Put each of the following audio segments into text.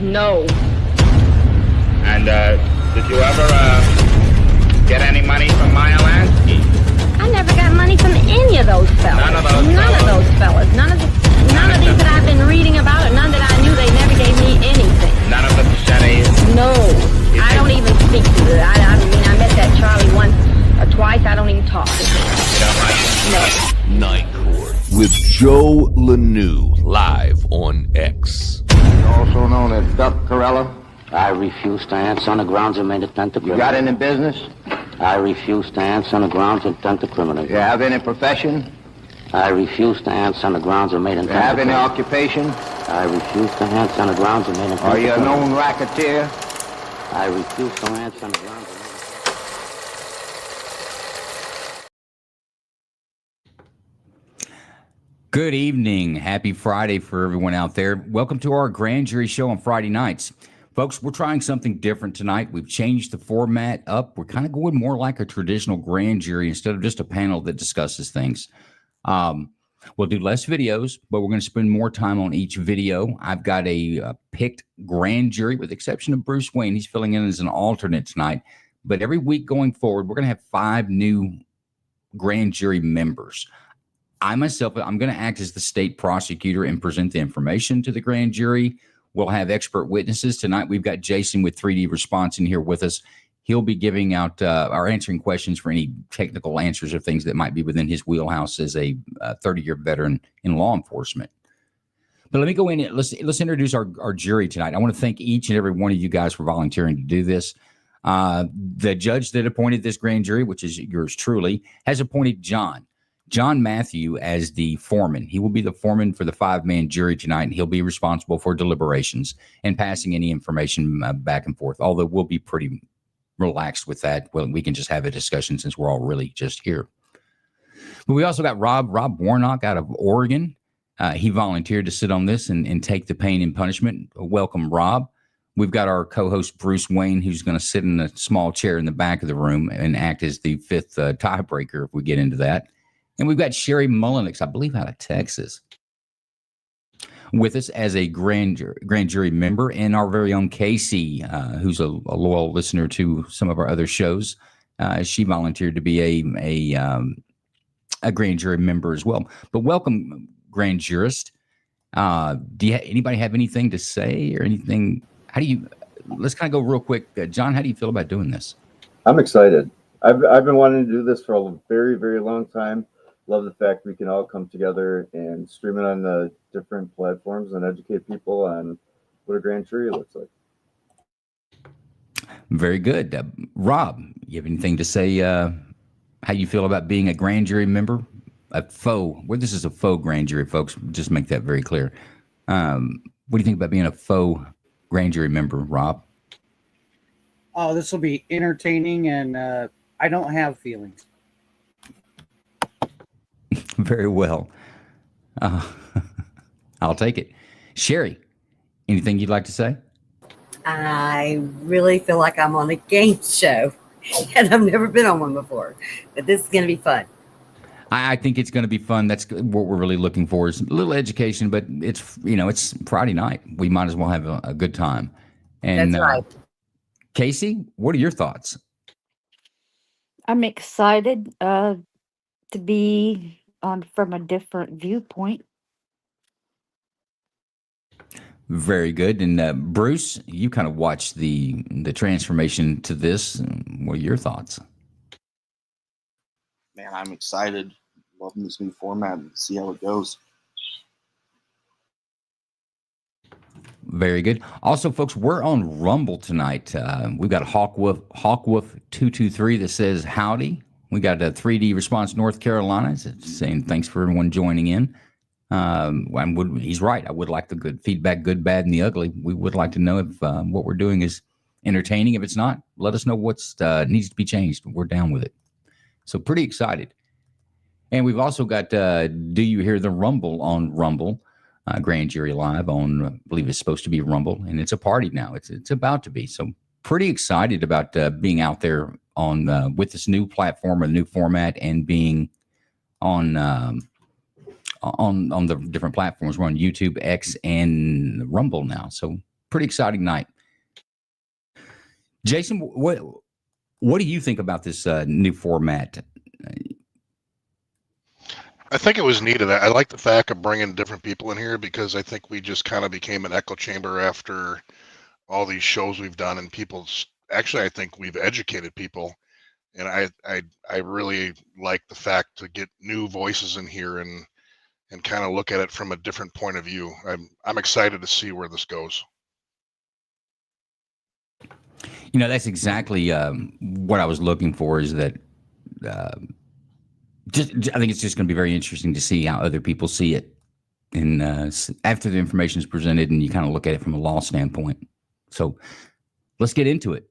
No. And did you ever get any money from Meyer Lansky? I never got money from any of those fellas. None of those None fellas? of those fellas. None of these that I've been reading about, and none that I knew. They never gave me anything. None of the Shennies? No. I don't even speak to it. I mean, I met that Charlie once or twice. I don't even talk to him. You don't like it? No. Night Court with Joe Lanou live on X. Also known as Duck Corella. I refuse to answer on the grounds of made attempt to You criminal. got any business? I refuse to answer on the grounds of attempt to criminal. You have any profession? I refuse to answer on the grounds of made You attempt have to any criminal. occupation? I refuse to answer on the grounds of made attempt Are to you a criminal. known racketeer? I refuse to answer on the grounds of Good evening. Happy Friday for everyone out there. Welcome to our grand jury show on Friday nights. Folks, we're trying something different tonight. We've changed the format up. We're kind of going more like a traditional grand jury instead of just a panel that discusses things. We'll do less videos, but we're going to spend more time on each video. I've got a picked grand jury with the exception of Bruce Wayne. He's filling in as an alternate tonight. But every week going forward, we're going to have 5 new grand jury members. I'm going to act as the state prosecutor and present the information to the grand jury. We'll have expert witnesses. Tonight, we've got Jason with 3D Response in here with us. He'll be giving out or answering questions for any technical answers or things that might be within his wheelhouse as a 30-year veteran in law enforcement. But let me go in. Let's introduce our jury tonight. I want to thank each and every one of you guys for volunteering to do this. The judge that appointed this grand jury, which is yours truly, has appointed John Matthew as the foreman. He will be the foreman for the 5-man jury tonight, and he'll be responsible for deliberations and passing any information back and forth, although we'll be pretty relaxed with that. Well, we can just have a discussion since we're all really just here. But we also got Rob Warnock out of Oregon. He volunteered to sit on this and take the pain and punishment. Welcome, Rob. We've got our co-host, Bruce Wayne, who's going to sit in a small chair in the back of the room and act as the 5th tiebreaker if we get into that. And we've got Sherry Mullenix, I believe, out of Texas, with us as a grand jury member, and our very own Casey, who's a loyal listener to some of our other shows. She volunteered to be a grand jury member as well. But welcome, grand jurist. Anybody have anything to say or anything? Let's kind of go real quick. John, how do you feel about doing this? I'm excited. I've been wanting to do this for a very, very long time. Love the fact we can all come together and stream it on the different platforms and educate people on what a grand jury looks like. Very good. Rob, you have anything to say how you feel about being a grand jury member? This is a faux grand jury, folks. Just make that very clear. What do you think about being a faux grand jury member, Rob? Oh, this will be entertaining, and I don't have feelings. Very well. I'll take it. Sherry, anything you'd like to say? I really feel like I'm on a game show, and I've never been on one before, but this is going to be fun. I think it's going to be fun. That's what we're really looking for, is a little education, but it's Friday night. We might as well have a good time. And That's right. Casey, what are your thoughts? I'm excited to be on from a different viewpoint. Very good. And Bruce, you kind of watched the transformation to this. What are your thoughts? Man, I'm excited. Loving this new format and see how it goes. Very good. Also, folks, we're on Rumble tonight. We've got Hawkwolf 223 that says howdy. We got a 3D Response North Carolina saying thanks for everyone joining in. He's right. I would like the good feedback, good, bad, and the ugly. We would like to know if what we're doing is entertaining. If it's not, let us know what's needs to be changed. We're down with it. So pretty excited. And we've also got Do You Hear the Rumble on Rumble? Grand Jury Live on, I believe it's supposed to be Rumble, and it's a party now. It's about to be. So pretty excited about being out there on with this new platform or new format and being on the different platforms. We're on YouTube, X, and Rumble now. So pretty exciting night. Jason, what do you think about this new format? I think it was needed. I like the fact of bringing different people in here because I think we just kind of became an echo chamber after all these shows we've done, and actually, I think we've educated people, and I really like the fact to get new voices in here and kind of look at it from a different point of view. I'm excited to see where this goes. You know, that's exactly what I was looking for. Is that I think it's just going to be very interesting to see how other people see it, and after the information is presented, and you kind of look at it from a law standpoint. So, let's get into it.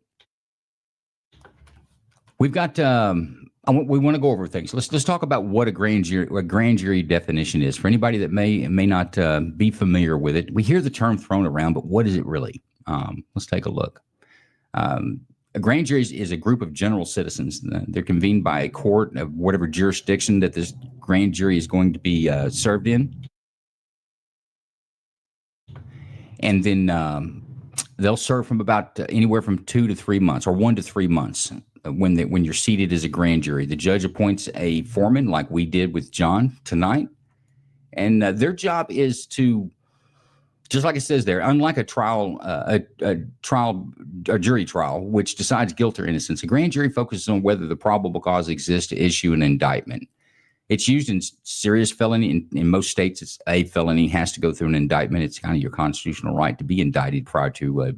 We've got. We want to go over things. Let's talk about what a grand jury definition is for anybody that may not be familiar with it. We hear the term thrown around, but what is it really? Let's take a look. A grand jury is a group of general citizens. They're convened by a court of whatever jurisdiction that this grand jury is going to be served in. And then they'll serve from about anywhere from 2 to 3 months or 1 to 3 months when you're seated as a grand jury. The judge appoints a foreman like we did with John tonight. And their job is to, just like it says there, unlike a jury trial, which decides guilt or innocence, a grand jury focuses on whether the probable cause exists to issue an indictment. It's used in serious felony. In most states, it's a felony, has to go through an indictment. It's kind of your constitutional right to be indicted prior to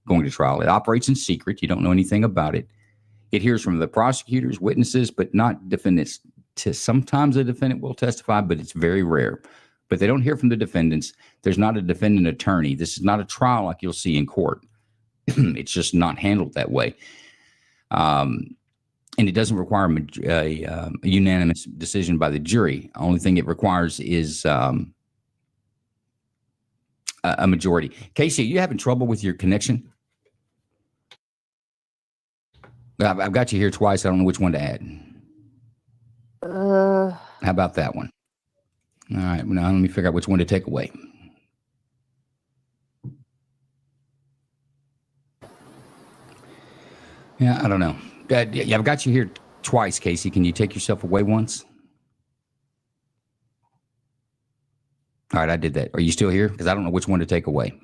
going to trial. It operates in secret. You don't know anything about it. It hears from the prosecutors, witnesses, but not defendants. Sometimes a defendant will testify, but it's very rare. But they don't hear from the defendants. There's not a defendant attorney. This is not a trial like you'll see in court. It's just not handled that way. And it doesn't require a unanimous decision by the jury. Only thing it requires is a majority. Casey, are you having trouble with your connection? I've got you here twice. I don't know which one to add. How about that one? All right. Now let me figure out which one to take away. Yeah, I don't know. Yeah, I've got you here twice, Casey. Can you take yourself away once? All right, I did that. Are you still here? Because I don't know which one to take away.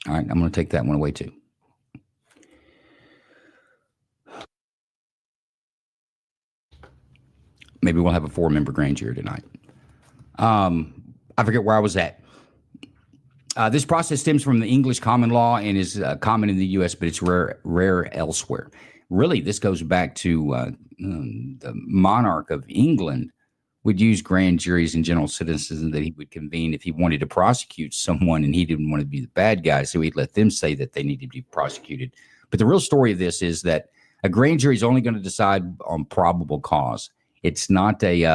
All right, I'm going to take that one away too. Maybe we'll have a 4-member grand jury tonight. I forget where I was at. This process stems from the English common law and is common in the U.S., but it's rare elsewhere. Really, this goes back to the monarch of England would use grand juries and general citizens that he would convene if he wanted to prosecute someone and he didn't want to be the bad guy, so he'd let them say that they needed to be prosecuted. But the real story of this is that a grand jury is only going to decide on probable cause. It's not a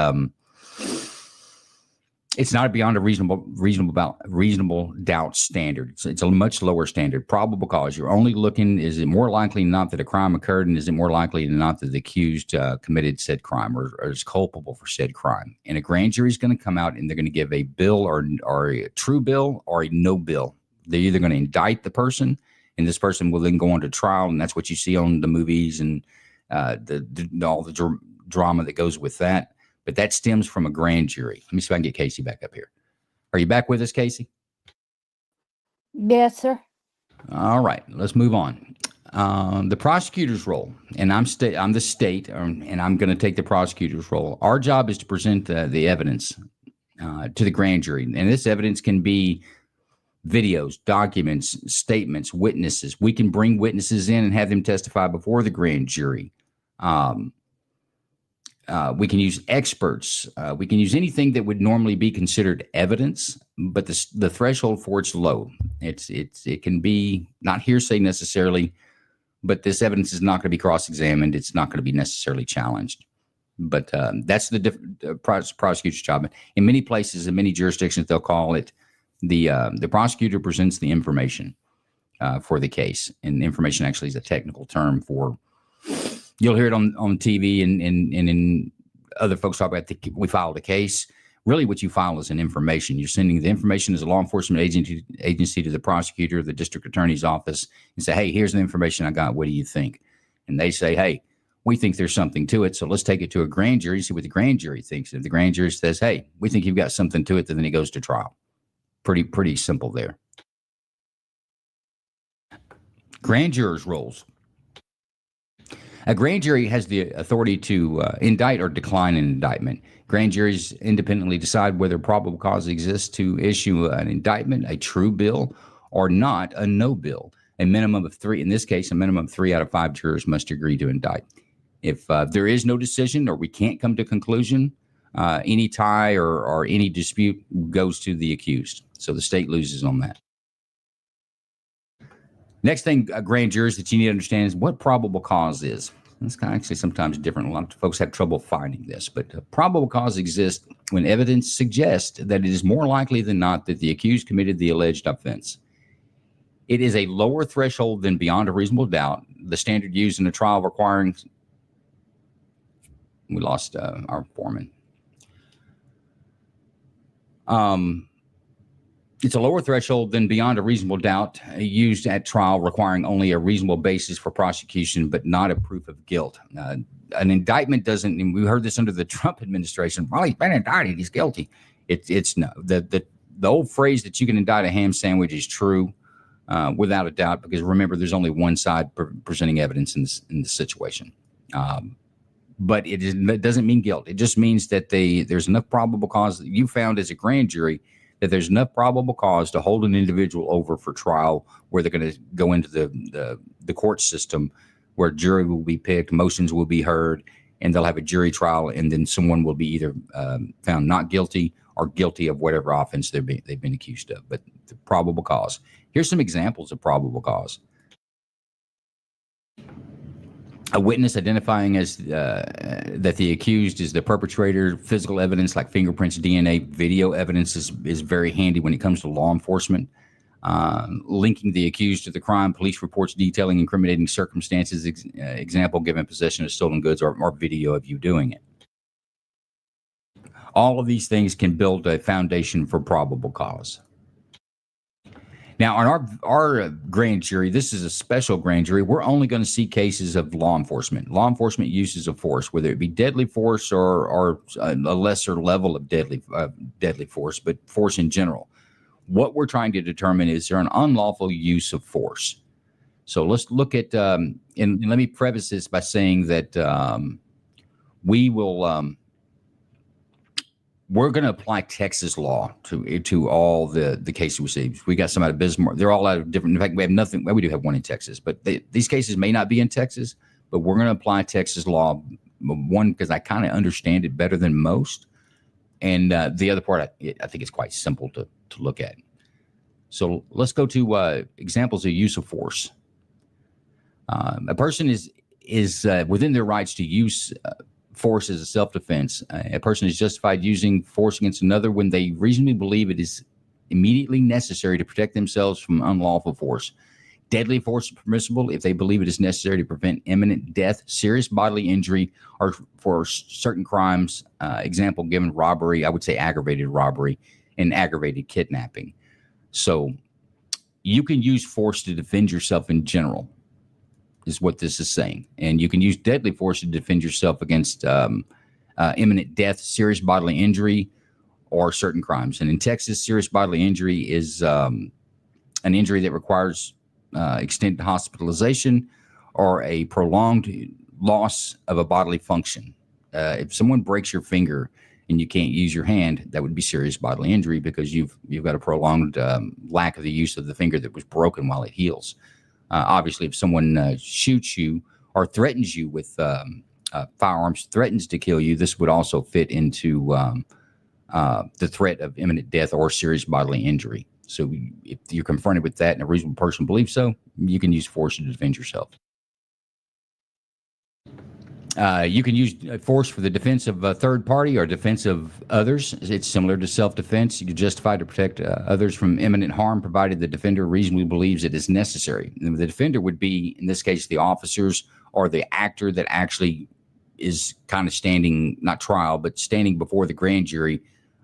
beyond a reasonable doubt standard. It's a much lower standard. Probable cause. You're only looking, is it more likely than not that a crime occurred, and is it more likely than not that the accused committed said crime or is culpable for said crime? And a grand jury is going to come out and they're going to give a bill or a true bill or a no bill. They're either going to indict the person, and this person will then go on to trial, and that's what you see on the movies and all the drama that goes with that. But that stems from a grand jury. Let me see if I can get Casey back up here. Are you back with us, Casey? Yes, sir. All right, let's move on. The prosecutor's role, and I'm the state, and I'm going to take the prosecutor's role. Our job is to present the evidence to the grand jury, and this evidence can be videos, documents, statements, witnesses. We can bring witnesses in and have them testify before the grand jury. We can use experts. We can use anything that would normally be considered evidence, but the threshold for it's low. It can be not hearsay necessarily, but this evidence is not going to be cross-examined. It's not going to be necessarily challenged. But that's the prosecutor's job. In many places, in many jurisdictions, they'll call it the prosecutor presents the information for the case, and information actually is a technical term for. You'll hear it on TV and in other folks talk about we filed a case. Really, what you file is an information. You're sending the information as a law enforcement agency to the prosecutor, the district attorney's office, and say, hey, here's the information I got. What do you think? And they say, hey, we think there's something to it, so let's take it to a grand jury, see what the grand jury thinks. If the grand jury says, hey, we think you've got something to it, then it goes to trial. Pretty simple there. Grand jurors' roles. A grand jury has the authority to indict or decline an indictment. Grand juries independently decide whether probable cause exists to issue an indictment, a true bill, or not, a no bill. A minimum of 3, in this case, a minimum of 3 out of 5 jurors must agree to indict. If there is no decision or we can't come to conclusion, any tie or any dispute goes to the accused. So the state loses on that. Next thing, grand jurors, that you need to understand is what probable cause is. It's kind of actually sometimes different. A lot of folks have trouble finding this, but probable cause exists when evidence suggests that it is more likely than not that the accused committed the alleged offense. It is a lower threshold than beyond a reasonable doubt. The standard used in a trial requiring... We lost our foreman. It's a lower threshold than beyond a reasonable doubt used at trial, requiring only a reasonable basis for prosecution, but not a proof of guilt. An indictment doesn't, and we heard this under the Trump administration, well, he's been indicted, he's guilty. It's no, the old phrase that you can indict a ham sandwich is true without a doubt, because remember, there's only one side presenting evidence in this situation. But it doesn't mean guilt. It just means that there's enough probable cause that you found as a grand jury that there's enough probable cause to hold an individual over for trial, where they're going to go into the court system, where jury will be picked, motions will be heard, and they'll have a jury trial, and then someone will be either found not guilty or guilty of whatever offense they've been accused of. But the probable cause. Here's some examples of probable cause. A witness identifying as that the accused is the perpetrator. Physical evidence like fingerprints, DNA, video evidence is very handy when it comes to law enforcement. Linking the accused to the crime, police reports detailing incriminating circumstances, example, given possession of stolen goods or video of you doing it. All of these things can build a foundation for probable cause. Now, on our grand jury, this is a special grand jury. We're only going to see cases of law enforcement uses of force, whether it be deadly force or a lesser level of deadly force, but force in general. What we're trying to determine is there an unlawful use of force. So let's look at, and let me preface this by saying that we will. We're going to apply Texas law to all the cases we see. We got some out of Bismarck. They're all out of different. In fact, we have nothing. Well, we do have one in Texas, but these cases may not be in Texas. But we're going to apply Texas law. One, because I kind of understand it better than most, and the other part, I think it's quite simple to look at. So let's go to examples of use of force. A person is within their rights to use force as a self-defense. A person is justified using force against another when they reasonably believe it is immediately necessary to protect themselves from unlawful force. Deadly force is permissible if they believe it is necessary to prevent imminent death, serious bodily injury, or for certain crimes. Example given: robbery, I would say aggravated robbery, and aggravated kidnapping. So you can use force to defend yourself in general, is what this is saying. And you can use deadly force to defend yourself against imminent death, serious bodily injury, or certain crimes. And in Texas, serious bodily injury is an injury that requires extended hospitalization or a prolonged loss of a bodily function. If someone breaks your finger and you can't use your hand, that would be serious bodily injury because you've got a prolonged lack of the use of the finger that was broken while it heals. Obviously, if someone shoots you or threatens you with firearms, threatens to kill you, this would also fit into the threat of imminent death or serious bodily injury. So if you're confronted with that and a reasonable person believes so, you can use force to defend yourself. You can use force for the defense of a third party or defense of others. It's similar to self-defense. You can justify to protect others from imminent harm, provided the defender reasonably believes it is necessary. And the defender would be, in this case, the officers or the actor that actually is kind of standing, not trial, but standing before the grand jury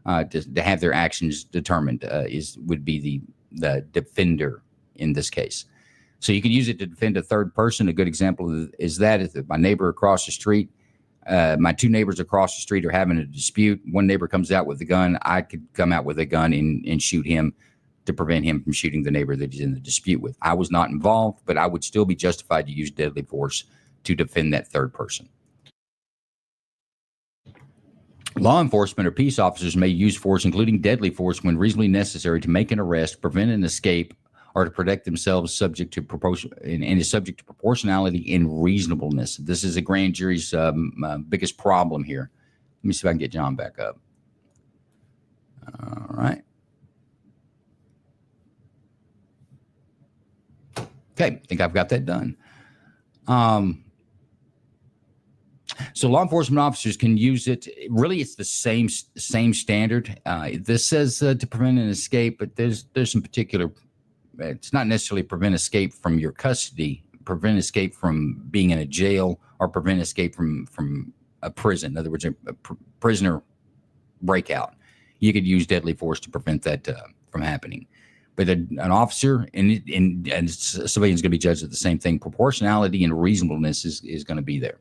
to have their actions determined would be the defender in this case. So you can use it to defend a third person. A good example is that if my neighbor across the street, my two neighbors across the street are having a dispute. One neighbor comes out with a gun. I could come out with a gun and shoot him to prevent him from shooting the neighbor that he's in the dispute with. I was not involved, but I would still be justified to use deadly force to defend that third person. Law enforcement or peace officers may use force, including deadly force, when reasonably necessary to make an arrest, prevent an escape, or to protect themselves, subject to proportion and is subject to proportionality and reasonableness. This is a grand jury's biggest problem here. Let me see if I can get John back up. All right. Okay, I think I've got that done. So law enforcement officers can use it. Really, it's the same standard. This says to prevent an escape, but there's some particular. It's not necessarily prevent escape from your custody, prevent escape from being in a jail, or prevent escape from a prison. In other words, a prisoner breakout. You could use deadly force to prevent that from happening. But an officer and a civilian is going to be judged at the same thing. Proportionality and reasonableness is going to be there.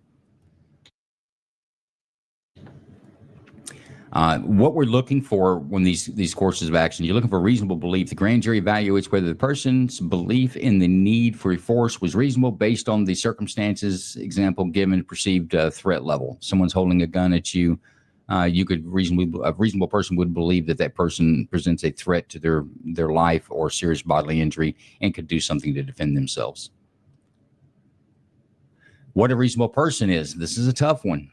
What we're looking for when these courses of action, you're looking for reasonable belief. The grand jury evaluates whether the person's belief in the need for force was reasonable based on the circumstances, example, given perceived threat level. Someone's holding a gun at you. A reasonable person would believe that person presents a threat to their life or serious bodily injury and could do something to defend themselves. What a reasonable person is. This is a tough one.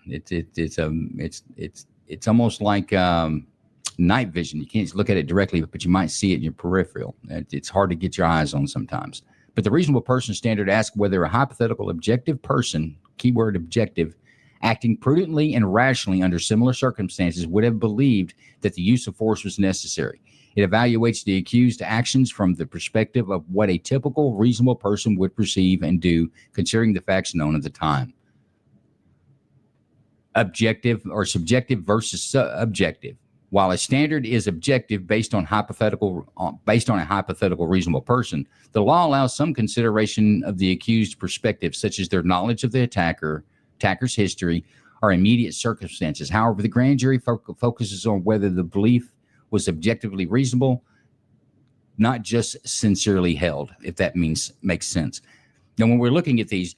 It's almost like night vision. You can't look at it directly, but you might see it in your peripheral. It's hard to get your eyes on sometimes. But the reasonable person standard asks whether a hypothetical objective person, keyword objective, acting prudently and rationally under similar circumstances would have believed that the use of force was necessary. It evaluates the accused actions from the perspective of what a typical reasonable person would perceive and do, considering the facts known at the time. Objective or subjective versus objective. While a standard is objective based on a hypothetical reasonable person, the law allows some consideration of the accused's perspective, such as their knowledge of the attacker's history, or immediate circumstances. However, the grand jury focuses on whether the belief was objectively reasonable, not just sincerely held, if that makes sense. Now, when we're looking at these,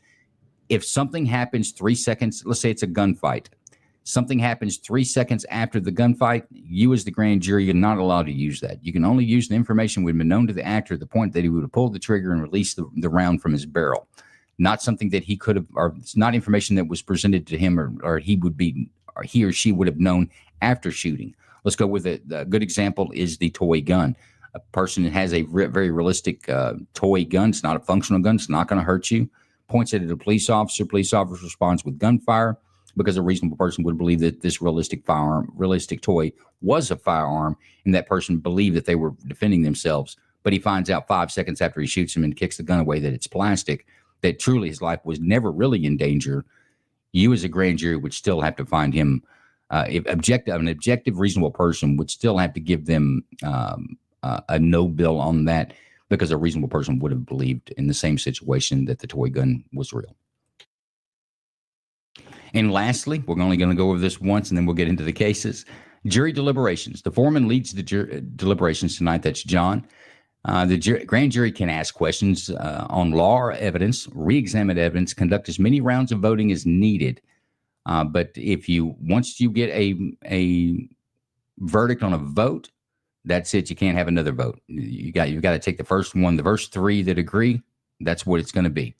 if something happens 3 seconds, let's say it's a gunfight, something happens 3 seconds after the gunfight, you as the grand jury are not allowed to use that. You can only use the information that would have been known to the actor at the point that he would have pulled the trigger and released the round from his barrel. Not something that he could have, or it's not information that was presented to him or he or she would have known after shooting. Let's go with a good example is the toy gun. A person that has a very realistic toy gun, it's not a functional gun, it's not going to hurt you, points it at a police officer responds with gunfire because a reasonable person would believe that this realistic toy was a firearm, and that person believed that they were defending themselves. But he finds out 5 seconds after he shoots him and kicks the gun away that it's plastic, that truly his life was never really in danger. You as a grand jury would still have to find him, an objective, reasonable person would still have to give them a no bill on that, because a reasonable person would have believed in the same situation that the toy gun was real. And lastly, we're only going to go over this once and then we'll get into the cases. Jury deliberations. The foreman leads the deliberations tonight. That's John. The grand jury can ask questions on law or evidence, re-examine evidence, conduct as many rounds of voting as needed. But once you get a verdict on a vote, that's it. You can't have another vote. You've got to take the first three that agree. That's what it's going to be.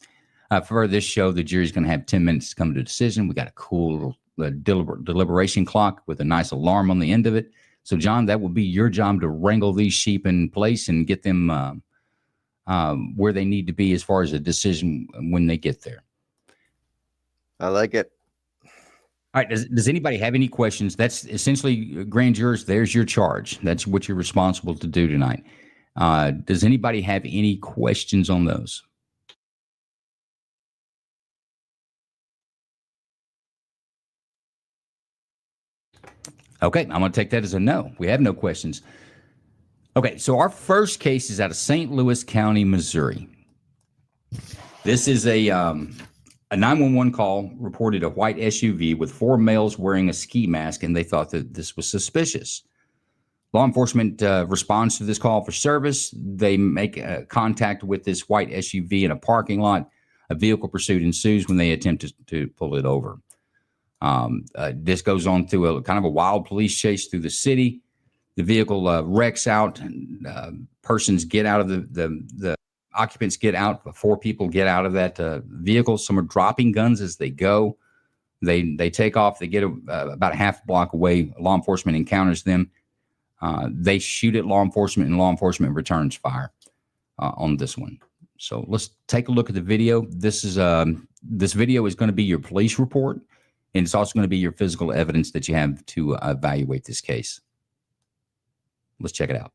For this show, the jury's going to have 10 minutes to come to a decision. We got a cool deliberation clock with a nice alarm on the end of it. So, John, that will be your job to wrangle these sheep in place and get them where they need to be as far as a decision when they get there. I like it. All right. Does anybody have any questions? That's essentially grand jurors. There's your charge. That's what you're responsible to do tonight. Does anybody have any questions on those? Okay, I'm going to take that as a no. We have no questions. Okay, so our first case is out of St. Louis County, Missouri. This is a 911 call reported a white SUV with 4 males wearing a ski mask, and they thought that this was suspicious. Law enforcement responds to this call for service. They make contact with this white SUV in a parking lot. A vehicle pursuit ensues when they attempt to pull it over. This goes on through a kind of a wild police chase through the city. The vehicle wrecks out. Persons get out of the occupants get out. 4 people get out of that vehicle. Some are dropping guns as they go. They take off. They get about a half block away. Law enforcement encounters them. They shoot at law enforcement, and law enforcement returns fire on this one. So let's take a look at the video. This video is going to be your police report, and it's also going to be your physical evidence that you have to evaluate this case. Let's check it out.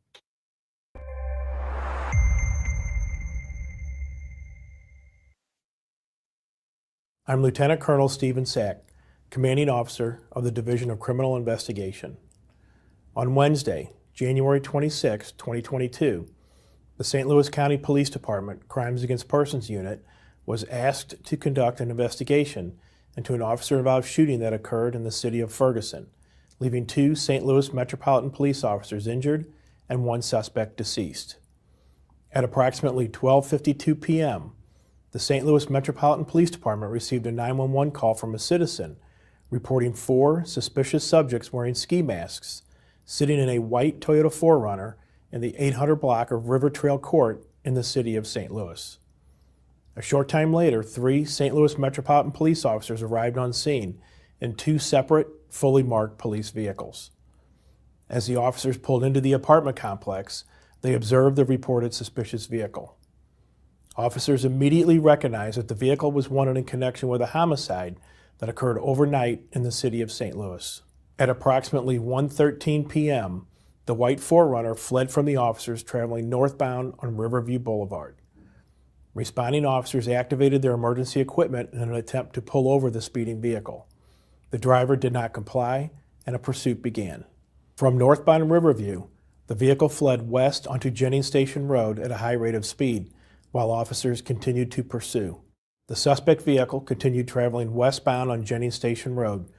I'm Lieutenant Colonel Stephen Sack, Commanding Officer of the Division of Criminal Investigation. On Wednesday, January 26, 2022, the St. Louis County Police Department Crimes Against Persons Unit was asked to conduct an investigation into an officer-involved shooting that occurred in the city of Ferguson, leaving 2 St. Louis Metropolitan Police officers injured and 1 suspect deceased. At approximately 12:52 p.m., the St. Louis Metropolitan Police Department received a 911 call from a citizen reporting 4 suspicious subjects wearing ski masks sitting in a white Toyota 4Runner in the 800 block of River Trail Court in the city of St. Louis. A short time later, 3 St. Louis Metropolitan Police officers arrived on scene in 2 separate, fully marked police vehicles. As the officers pulled into the apartment complex, they observed the reported suspicious vehicle. Officers immediately recognized that the vehicle was one in connection with a homicide that occurred overnight in the city of St. Louis. At approximately 1:13 p.m., the white 4Runner fled from the officers traveling northbound on Riverview Boulevard. Responding officers activated their emergency equipment in an attempt to pull over the speeding vehicle. The driver did not comply, and a pursuit began. From northbound Riverview, the vehicle fled west onto Jennings Station Road at a high rate of speed, while officers continued to pursue. The suspect vehicle continued traveling westbound on Jennings Station Road,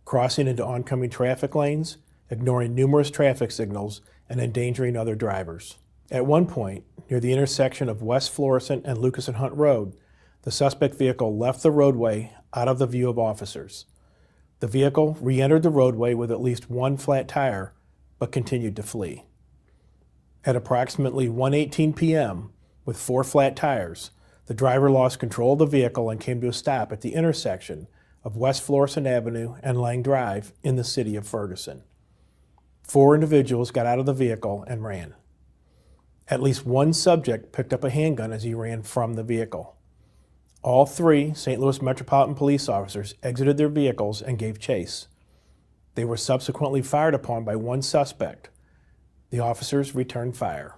crossing into oncoming traffic lanes, ignoring numerous traffic signals, and endangering other drivers. At one point, near the intersection of West Florissant and Lucas and Hunt Road, the suspect vehicle left the roadway out of the view of officers. The vehicle re-entered the roadway with at least 1 flat tire, but continued to flee. At approximately 1:18 p.m., with 4 flat tires, the driver lost control of the vehicle and came to a stop at the intersection of West Florissant Avenue and Lang Drive in the city of Ferguson. 4 individuals got out of the vehicle and ran. At least 1 subject picked up a handgun as he ran from the vehicle. All 3 St. Louis Metropolitan Police officers exited their vehicles and gave chase. They were subsequently fired upon by 1 suspect. The officers returned fire.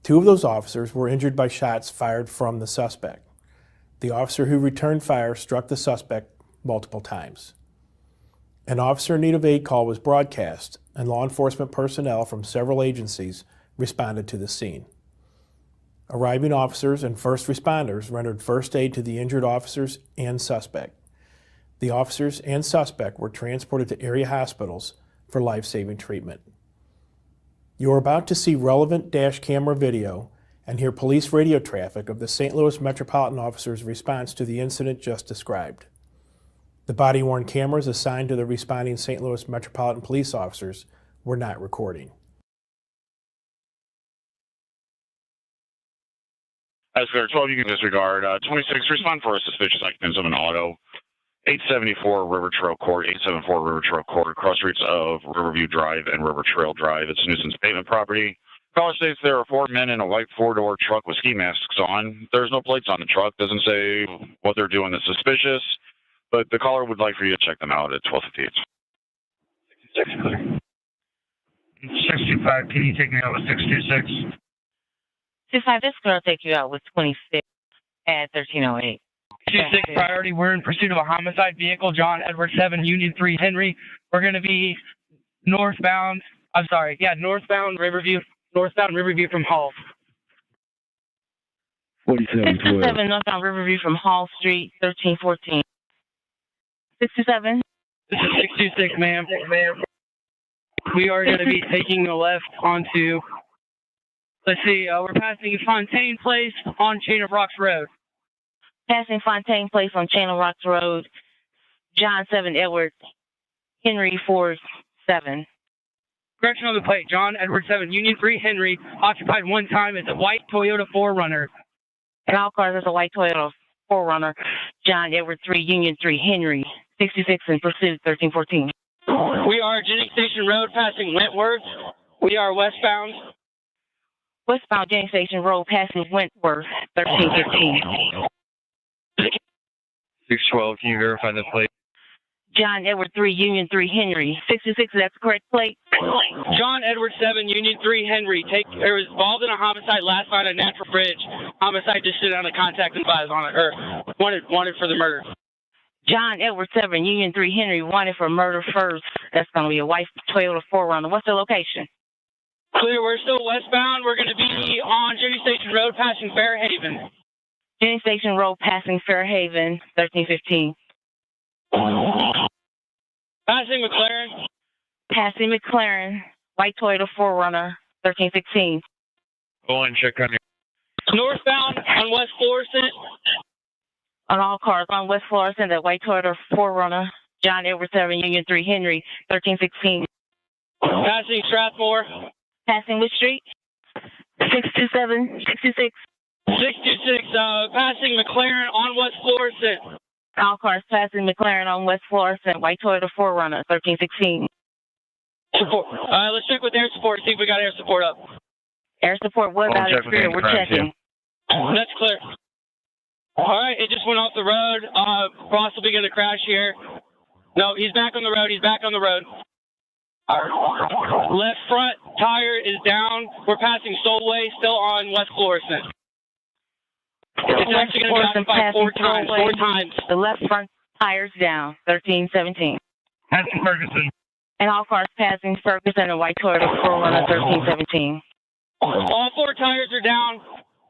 2 of those officers were injured by shots fired from the suspect. The officer who returned fire struck the suspect multiple times. An officer in need of aid call was broadcast, and law enforcement personnel from several agencies responded to the scene. Arriving officers and first responders rendered first aid to the injured officers and suspect. The officers and suspect were transported to area hospitals for life-saving treatment. You are about to see relevant dash camera video and hear police radio traffic of the St. Louis Metropolitan officers' response to the incident just described. The body-worn cameras assigned to the responding St. Louis Metropolitan Police officers were not recording. As for 12, you can disregard. 26, respond for a suspicious occupants of an auto. 874 River Trail Court, 874 River Trail Court, cross streets of Riverview Drive and River Trail Drive. It's nuisance pavement property. Caller states there are 4 men in a white 4-door truck with ski masks on. There's no plates on the truck. Doesn't say what they're doing that's suspicious, but the caller would like for you to check them out at 12:58. 65, can you take me out with 626? 65, this girl will take you out with 26 at 1308. 26 priority, we're in pursuit of a homicide vehicle, John Edward 7, Union 3 Henry. We're going to be northbound Riverview from Hall. 67 northbound Riverview from Hall Street, 1314. 67. This is 626, ma'am. We are going to be taking a left onto, we're passing Fontaine Place on Chain of Rocks Road. Passing Fontaine Place on Chain of Rocks Road, John 7 Edward, Henry 4 7. Correction on the plate, John Edward 7, Union 3 Henry, occupied one time as a white Toyota 4Runner. And all cars is a white Toyota 4Runner, John Edward 3, Union 3 Henry, 66 in pursuit, 1314. We are Jennings Station Road passing Wentworth. We are westbound. Westbound Jennings Station Road passing Wentworth, 1315. 612, can you verify the plate? John Edward 3, Union 3 Henry, 66, that's the correct plate. John Edward 7, Union 3 Henry. There was involved in a homicide last night at Natural Bridge. Homicide just stood on a contact advised on it, or wanted for the murder. John Edward 7, Union 3 Henry, wanted for murder first. That's going to be a white Toyota 4Runner. What's the location? Clear, we're still westbound. We're going to be on Jennings Station Road passing Fairhaven. Jennings Station Road passing Fairhaven, 1315. Passing McLaren. Passing McLaren, white Toyota 4Runner, 1316. Go and check on your... Northbound on West Florissant. On all cars on West Florissant, that white Toyota 4Runner, John Edward 7, Union 3 Henry, 1316. Passing Strathmore. Passing which street? 627, 66. 626, passing McLaren on West Florissant. All cars passing McLaren on West Florissant, white Toyota 4Runner, 1316. Support. Let's check with air support, see if we got air support up. Air support, what about it? We're checking. That's clear. All right, it just went off the road. Possibly going to crash here. No, he's back on the road. He's back on the road. Our left front tire is down. We're passing Solway, still on West Florissant. It's actually going to be occupied four times. The left front tire's down, 1317. Passing Ferguson. And all cars passing Ferguson and white Toyota 4Runner, 1317. All four tires are down.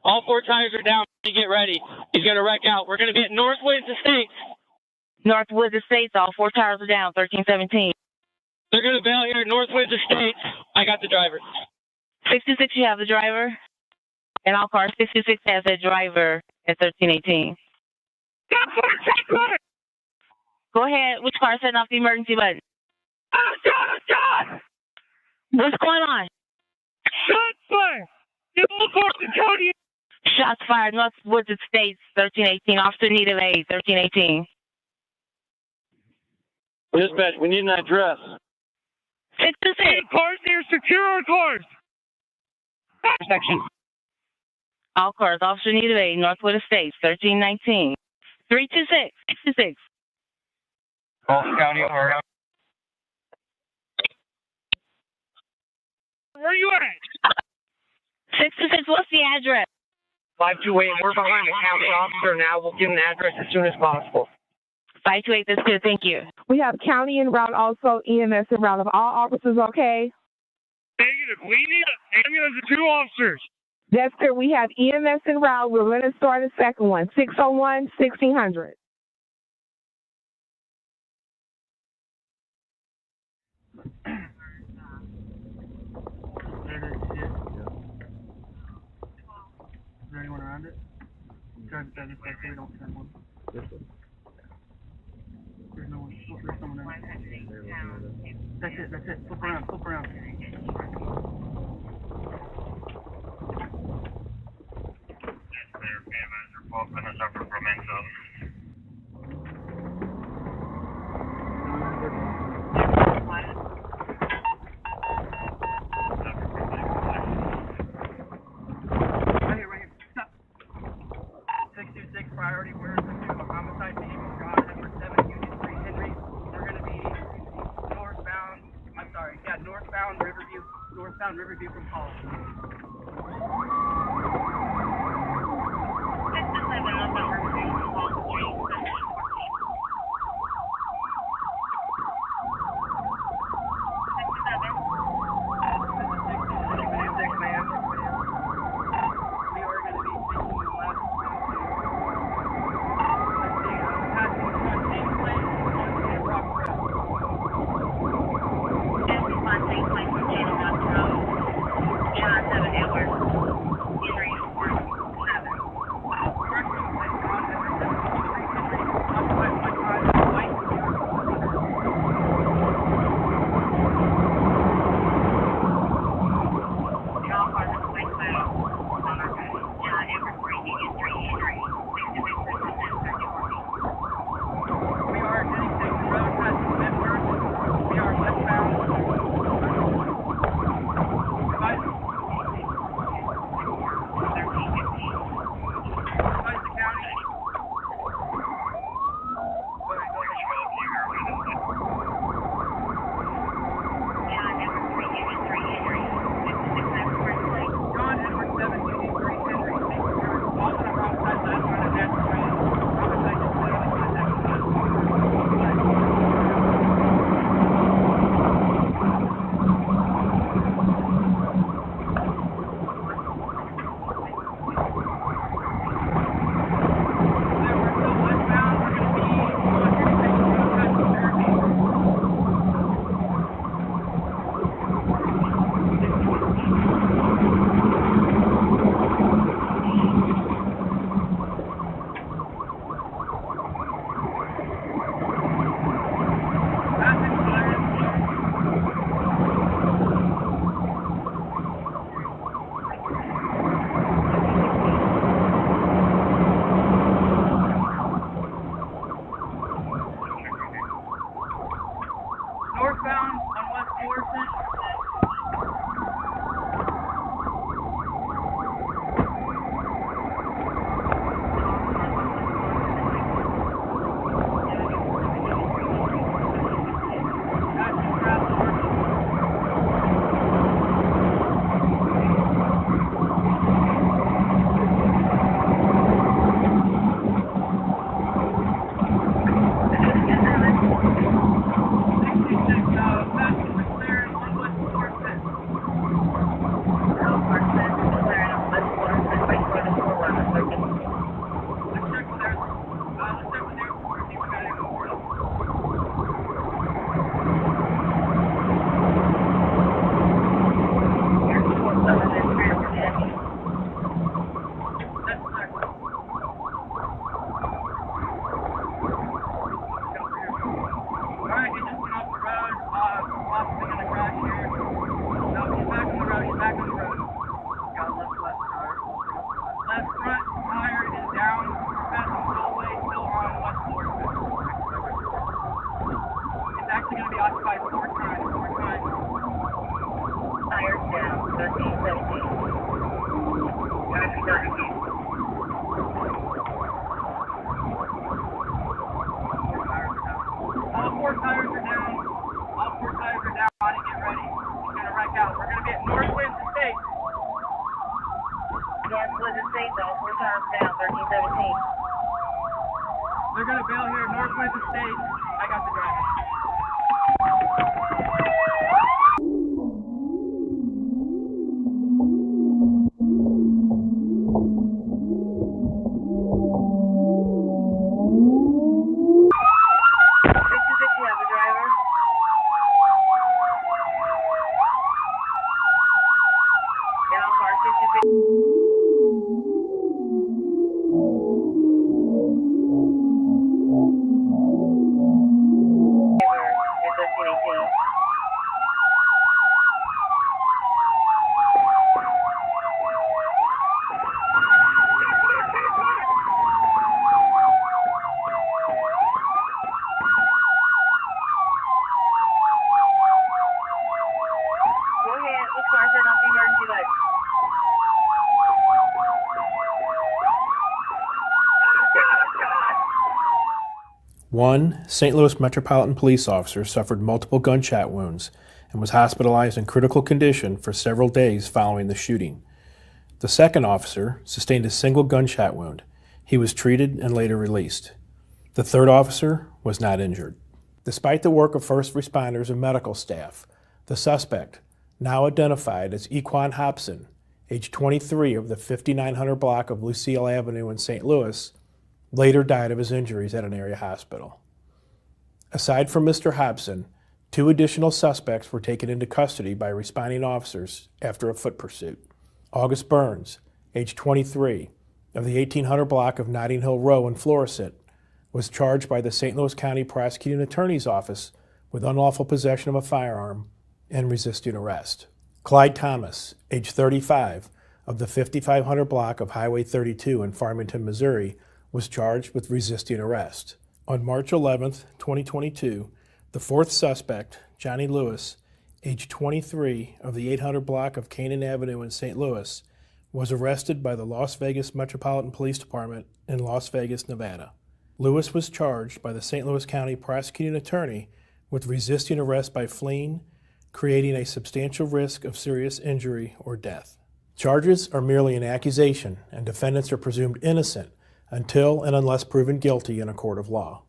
All four tires are down. Get ready. He's going to wreck out. We're going to be at Northwoods Estates. Northwoods Estates, all four tires are down, 1317. They're going to bail here at Northwoods Estates. I got the driver. 66, you have the driver. And all cars, 66 has a driver at 1318. Go ahead. Which car is setting off the emergency button? John! What's going on? Shots fired! Shots fired, Northwoods Estates, 1318. Officer need of aid, 1318. Dispatch, we need an address. 66. Cars here, secure our cars! Section. All cars, officer need of aid, Northwood Estates, 1319. 326, 66. County, over. Where are you at? 66, what's the address? 528, we're behind the county officer now. We'll give an address as soon as possible. 528, that's good, thank you. We have county en route, also EMS en route. Of all officers, okay? Negative. We need an ambulance and 2 officers. That's good. We have EMS en route. We're going to start a second one. 601, 1600. Is there anyone around it? Try to set it so we don't send one. There's no one. There's someone else. That's it. Flip around. Right here. Stop. 626 priority. We're pursuit of a homicide vehicle. John Edward 7, Union 3 Henry. We're going to be northbound Riverview from Hall. 67 northbound Riverview from Hall Street. All four tires are down. All four tires are down. Body, get ready. We're gonna wreck out. We're gonna be at Northwinds Estate. Northwoods Estate, all four tires down, 1317. They're gonna bail here at Northwinds Estate. I got the driver. One St. Louis Metropolitan Police officer suffered multiple gunshot wounds and was hospitalized in critical condition for several days following the shooting. The second officer sustained a single gunshot wound. He was treated and later released. The third officer was not injured. Despite the work of first responders and medical staff, the suspect, now identified as Equan Hobson, age 23 of the 5900 block of Lucille Avenue in St. Louis, later died of his injuries at an area hospital. Aside from Mr. Hobson, 2 additional suspects were taken into custody by responding officers after a foot pursuit. August Burns, age 23, of the 1800 block of Notting Hill Row in Florissant, was charged by the St. Louis County Prosecuting Attorney's Office with unlawful possession of a firearm and resisting arrest. Clyde Thomas, age 35, of the 5500 block of Highway 32 in Farmington, Missouri, was charged with resisting arrest. On March 11, 2022, the fourth suspect, Johnny Lewis, age 23, of the 800 block of Canaan Avenue in St. Louis, was arrested by the Las Vegas Metropolitan Police Department in Las Vegas, Nevada. Lewis was charged by the St. Louis County Prosecuting Attorney with resisting arrest by fleeing, creating a substantial risk of serious injury or death. Charges are merely an accusation, and defendants are presumed innocent until and unless proven guilty in a court of law.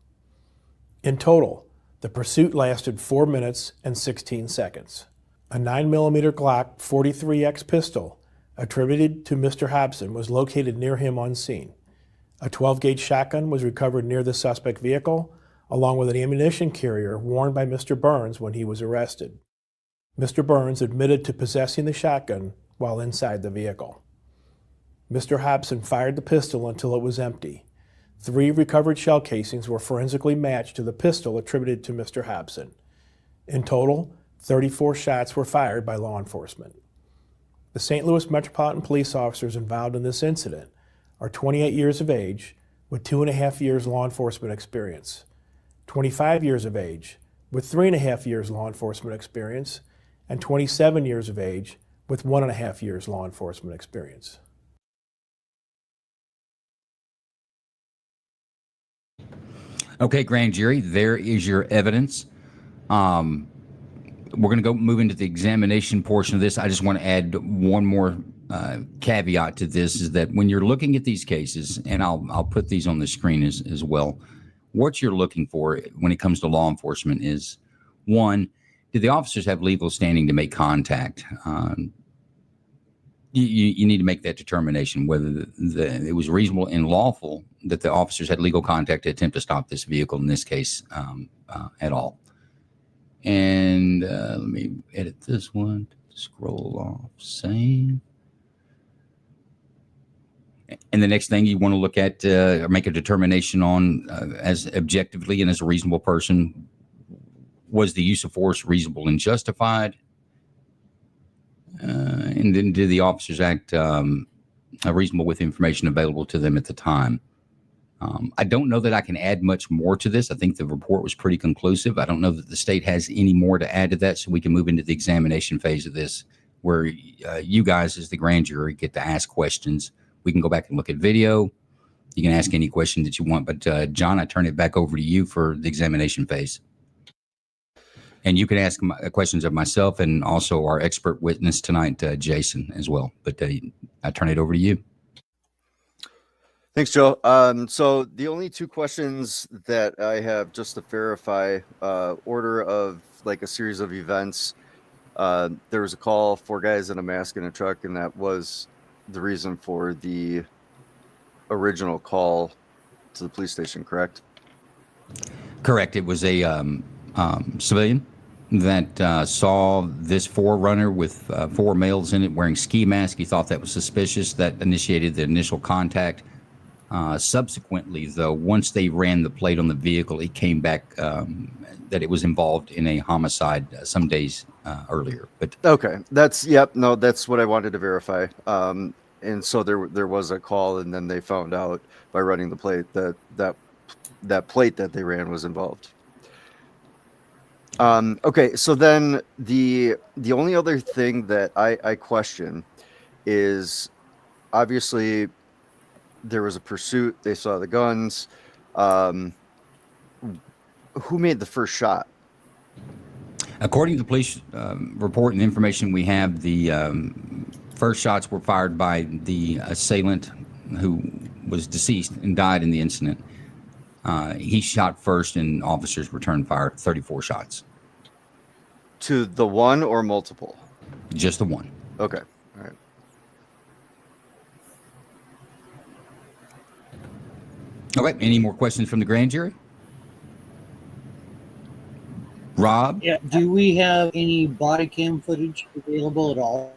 In total, the pursuit lasted 4 minutes and 16 seconds. A 9mm Glock 43X pistol attributed to Mr. Hobson was located near him on scene. A 12-gauge shotgun was recovered near the suspect vehicle, along with an ammunition carrier worn by Mr. Burns when he was arrested. Mr. Burns admitted to possessing the shotgun while inside the vehicle. Mr. Hobson fired the pistol until it was empty. 3 recovered shell casings were forensically matched to the pistol attributed to Mr. Hobson. In total, 34 shots were fired by law enforcement. The St. Louis Metropolitan Police officers involved in this incident are 28 years of age with 2.5 years law enforcement experience, 25 years of age with 3.5 years law enforcement experience, and 27 years of age with 1.5 years law enforcement experience. Okay, grand jury, there is your evidence. We're going to go move into the examination portion of this. I just want to add one more caveat to this, is that when you're looking at these cases, and I'll put these on the screen as well, what you're looking for when it comes to law enforcement is, one, do the officers have legal standing to make contact? You need to make that determination whether it was reasonable and lawful that the officers had legal contact to attempt to stop this vehicle in this case at all. And let me edit this one, scroll off, save. And the next thing you want to look at or make a determination on as objectively and as a reasonable person, was the use of force reasonable and justified? And then did the officers act reasonable with information available to them at the time? I don't know that I can add much more to this. I think the report was pretty conclusive. I don't know that the state has any more to add to that, so we can move into the examination phase of this where you guys, as the grand jury, get to ask questions. We can go back and look at video. You can ask any question that you want. But John, I turn it back over to you for the examination phase. And you can ask questions of myself and also our expert witness tonight, Jason, as well. But I turn it over to you. Thanks, Joe. So the only two questions that I have, just to verify order of like a series of events. There was a call, 4 guys in a mask in a truck, and that was the reason for the original call to the police station, correct? Correct. It was a civilian that saw this 4Runner with 4 males in it wearing ski masks. He thought that was suspicious. That initiated the initial contact. Subsequently, though, once they ran the plate on the vehicle, it came back that it was involved in a homicide some days earlier. But okay, that's that's what I wanted to verify. And so there was a call, and then they found out by running the plate that plate that they ran was involved. Okay, so then the only other thing that I question is, obviously there was a pursuit. They saw the guns. Who made the first shot? According to the police report and the information we have, the first shots were fired by the assailant who was deceased and died in the incident. He shot first, and officers returned fire 34 shots. To the one or multiple? Just the one. Okay. All right. Okay. Any more questions from the grand jury? Rob? Yeah. Do we have any body cam footage available at all?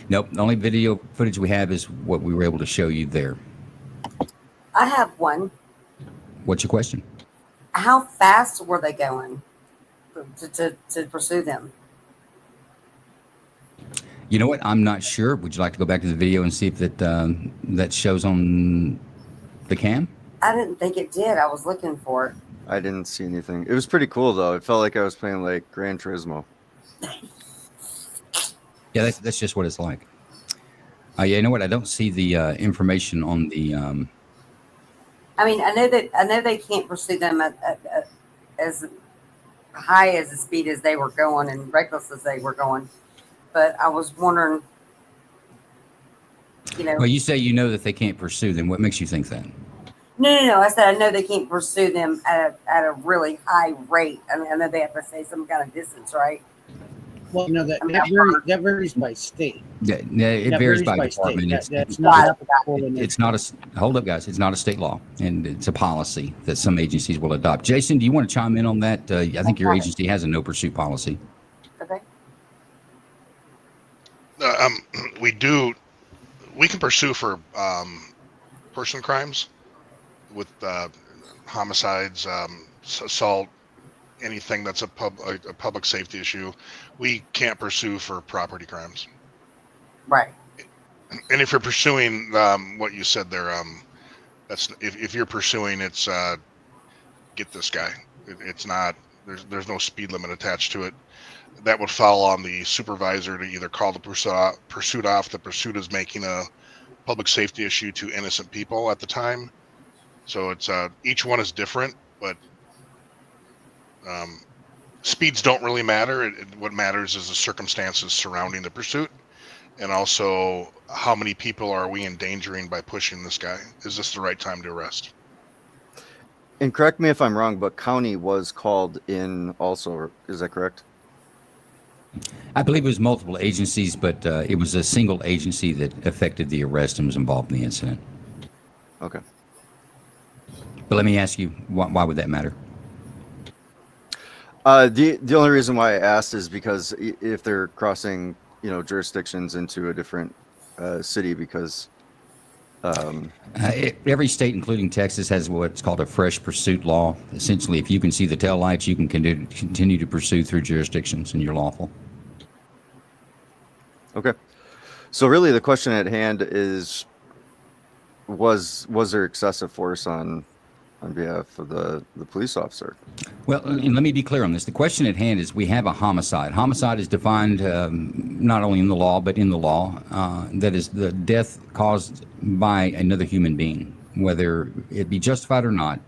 Nope. The only video footage we have is what we were able to show you there. I have one. What's your question? How fast were they going to pursue them? You know what? I'm not sure. Would you like to go back to the video and see if that shows on the cam? I didn't think it did. I was looking for it. I didn't see anything. It was pretty cool, though. It felt like I was playing like Gran Turismo. Yeah, that's just what it's like. Yeah, you know what? I don't see the information on the. I mean, I know they can't pursue them at as high as the speed as they were going and reckless as they were going, but I was wondering, Well, you say you know that they can't pursue them. What makes you think that? No. I said I know they can't pursue them at a really high rate. I mean, I know they have to stay some kind of distance, right? Well, that varies by state. Yeah, it varies by department. That's not it's not a hold up, guys. It's not a state law, and it's a policy that some agencies will adopt. Jason, do you want to chime in on that? I think your agency has a no pursuit policy. Okay. We do. We can pursue for person crimes with homicides, assault, anything that's a public safety issue. We can't pursue for property crimes. Right. And if you're pursuing what you said there, that's if you're pursuing, it's get this guy. It's not. There's no speed limit attached to it. That would fall on the supervisor to either call the pursuit off. The pursuit is making a public safety issue to innocent people at the time. So it's each one is different, but speeds don't really matter. What matters is the circumstances surrounding the pursuit, and also how many people are we endangering by pushing this guy? Is this the right time to arrest? And correct me if I'm wrong, but county was called in also. Is that correct? I believe it was multiple agencies, but it was a single agency that affected the arrest and was involved in the incident. Okay. But let me ask you, why would that matter? The only reason why I asked is because if they're crossing, jurisdictions into a different city, because every state, including Texas, has what's called a fresh pursuit law. Essentially, if you can see the taillights, you can continue to pursue through jurisdictions, and you're lawful. Okay. So really, the question at hand is, was there excessive force on on behalf of the police officer. Well, and let me be clear on this. The question at hand is we have a homicide. Homicide is defined not only in the law, but in the law. That is the death caused by another human being, whether it be justified or not.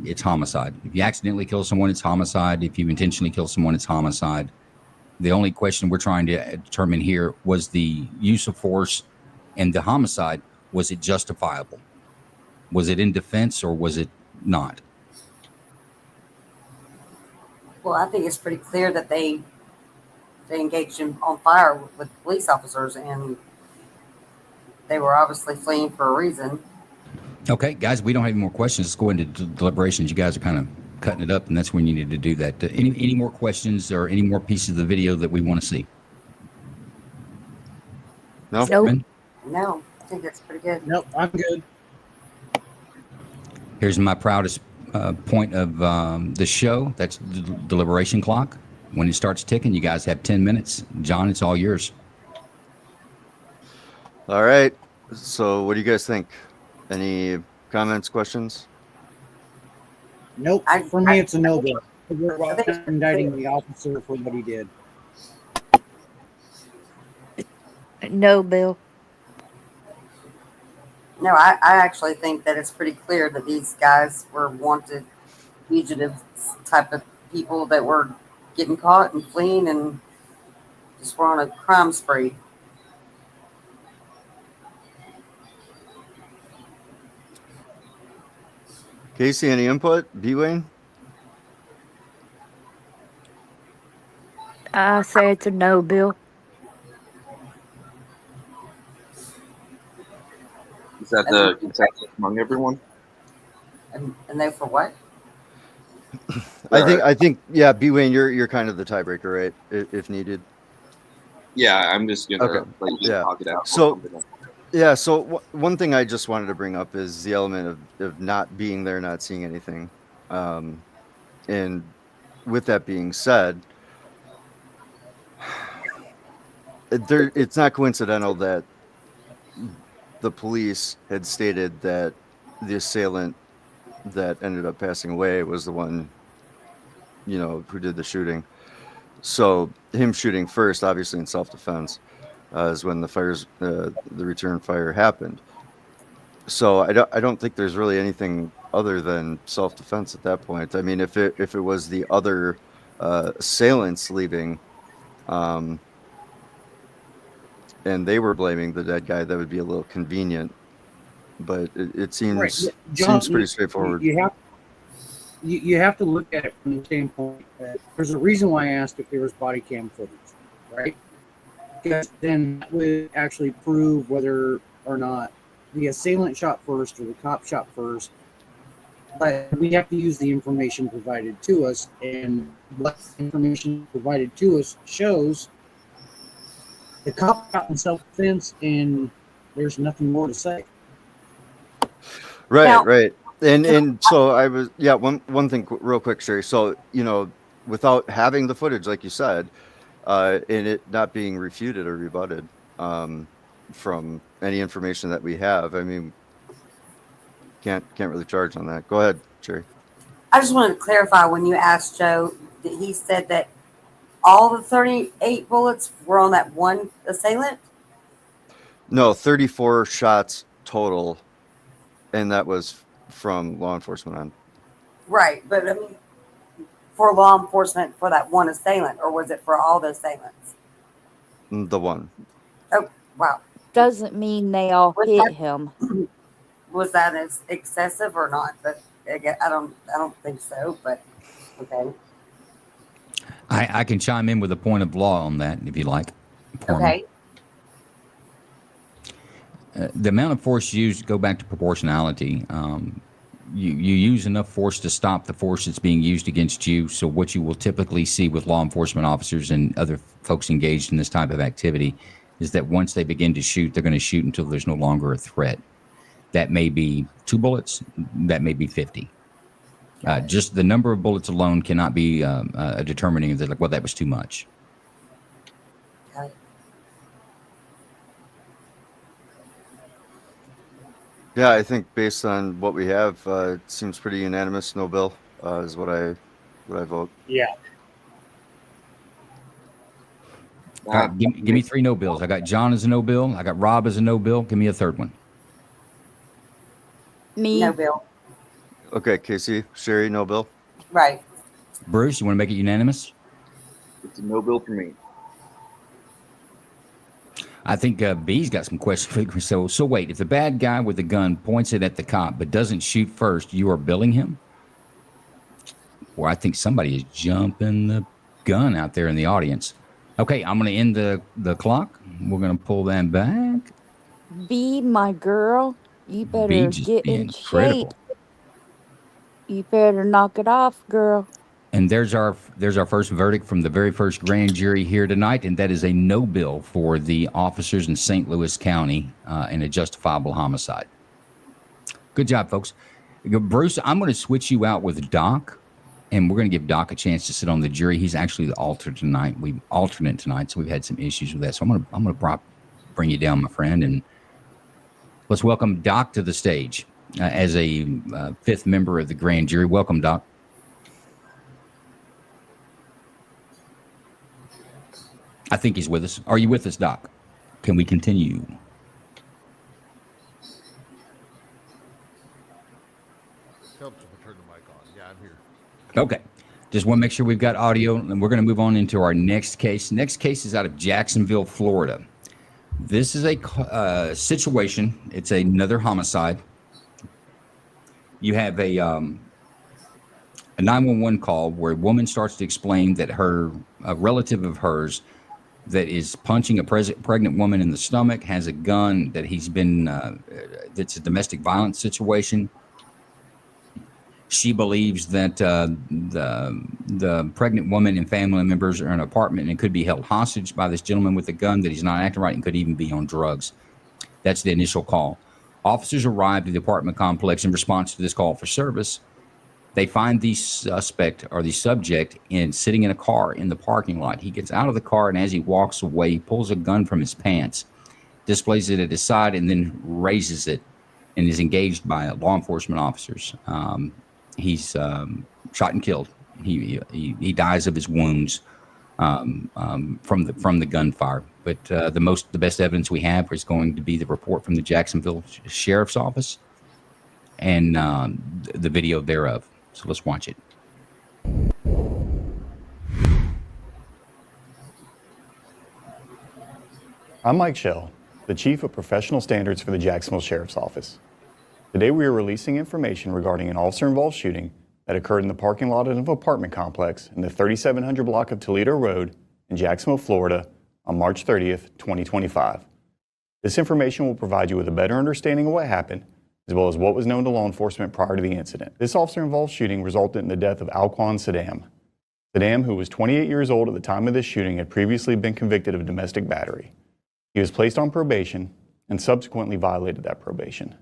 It's homicide. If you accidentally kill someone, it's homicide. If you intentionally kill someone, it's homicide. The only question we're trying to determine here was the use of force and the homicide. Was it justifiable? Was it in defense or was it not? Well, I think it's pretty clear that they engaged on fire with police officers, and they were obviously fleeing for a reason. Okay, guys, we don't have any more questions. Let's go into deliberations. You guys are kind of cutting it up, and that's when you need to do that. Any more questions or any more pieces of the video that we want to see? No. Nope. No, I think that's pretty good. Nope, I'm good. Here's my proudest point of the show. That's the deliberation clock. When it starts ticking, you guys have 10 minutes. John, it's all yours. All right. So what do you guys think? Any comments, questions? Nope. For me, it's a no bill. We're indicting the officer for what he did. No, Bill. No, I actually think that it's pretty clear that these guys were wanted fugitive type of people that were getting caught and fleeing and just were on a crime spree. Casey, any input? B. Wayne? I say it's a no, Bill. Is that the consensus among everyone? And they for what? I think, yeah, B. Wayne, you're kind of the tiebreaker, right? If needed. Yeah, I'm just gonna let you talk it out. So, yeah. So one thing I just wanted to bring up is the element of not being there, not seeing anything. And with that being said, it's not coincidental that the police had stated that the assailant that ended up passing away was the one, who did the shooting. So him shooting first, obviously in self-defense, is when the return fire happened. So I don't think there's really anything other than self-defense at that point. I mean, if it was the other assailants leaving, and they were blaming the dead guy, that would be a little convenient. But it seems Right. John, seems pretty straightforward. You have to look at it from the standpoint that there's a reason why I asked if there was body cam footage, right? Because then that would actually prove whether or not the assailant shot first or the cop shot first. But we have to use the information provided to us, and what information provided to us shows the cop shot in self-defense, and there's nothing more to say. Right, right. And so I was, one thing real quick, Sherry. So, without having the footage, like you said, and it not being refuted or rebutted from any information that we have, I mean, can't really charge on that. Go ahead, Sherry. I just wanted to clarify when you asked Joe, that he said that all the 38 bullets were on that one assailant? No, 34 shots total, and that was from law enforcement on. Right, but I mean, for law enforcement for that one assailant, or was it for all the assailants? The one. Oh, wow. Doesn't mean they all hit him. Was that as excessive or not? But I don't think so. But okay. I can chime in with a point of law on that if you like. Okay. The amount of force used, go back to proportionality. You use enough force to stop the force that's being used against you. So what you will typically see with law enforcement officers and other folks engaged in this type of activity is that once they begin to shoot, they're going to shoot until there's no longer a threat. That may be 2 bullets. That may be 50. Just the number of bullets alone cannot be a determining of that. Well, that was too much. Yeah, I think based on what we have, it seems pretty unanimous. No bill is what I vote. Yeah. All right, give me 3 no bills. I got John as a no bill. I got Rob as a no bill. Give me a third one. Me. No bill. Okay, Casey, Sherry, no bill. Right. Bruce, you want to make it unanimous? It's a no bill for me. I think B's got some questions. So wait, if the bad guy with the gun points it at the cop but doesn't shoot first, you are billing him? Well, I think somebody is jumping the gun out there in the audience. Okay, I'm going to end the clock. We're going to pull that back. B, my girl, you better just get being in shape. critical. You better knock it off, girl. And there's our first verdict from the very first grand jury here tonight, and that is a no bill for the officers in St. Louis County in a justifiable homicide. Good job, folks. Bruce, I'm going to switch you out with Doc, and we're going to give Doc a chance to sit on the jury. He's actually the alternate tonight, so we've had some issues with that. So I'm going to bring you down, my friend, and let's welcome Doc to the stage as a fifth member of the grand jury. Welcome, Doc. I think he's with us. Are you with us, Doc? Can we continue? Helps if I turn the mic on. Yeah, I'm here. Okay. Just want to make sure we've got audio, and we're going to move on into our next case. Next case is out of Jacksonville, Florida. This is a situation. It's another homicide. You have a 911 call where a woman starts to explain that a relative of hers that is punching a pregnant woman in the stomach has a gun, that he's been, that's a domestic violence situation. She believes that the pregnant woman and family members are in an apartment and could be held hostage by this gentleman with a gun, that he's not acting right and could even be on drugs. That's the initial call. Officers arrived at the apartment complex in response to this call for service. They find the suspect or the subject sitting in a car in the parking lot. He gets out of the car, and as he walks away, he pulls a gun from his pants, displays it at his side, and then raises it and is engaged by law enforcement officers. He's shot and killed. He dies of his wounds from the gunfire. But the best evidence we have is going to be the report from the Jacksonville Sheriff's Office and the video thereof. So let's watch it. I'm Mike Schell, the Chief of Professional Standards for the Jacksonville Sheriff's Office. Today we are releasing information regarding an officer-involved shooting that occurred in the parking lot of an apartment complex in the 3700 block of Toledo Road in Jacksonville, Florida on March 30th, 2025. This information will provide you with a better understanding of what happened, as well as what was known to law enforcement prior to the incident. This officer-involved shooting resulted in the death of Alquan Saddam. Saddam, who was 28 years old at the time of this shooting, had previously been convicted of domestic battery. He was placed on probation and subsequently violated that probation.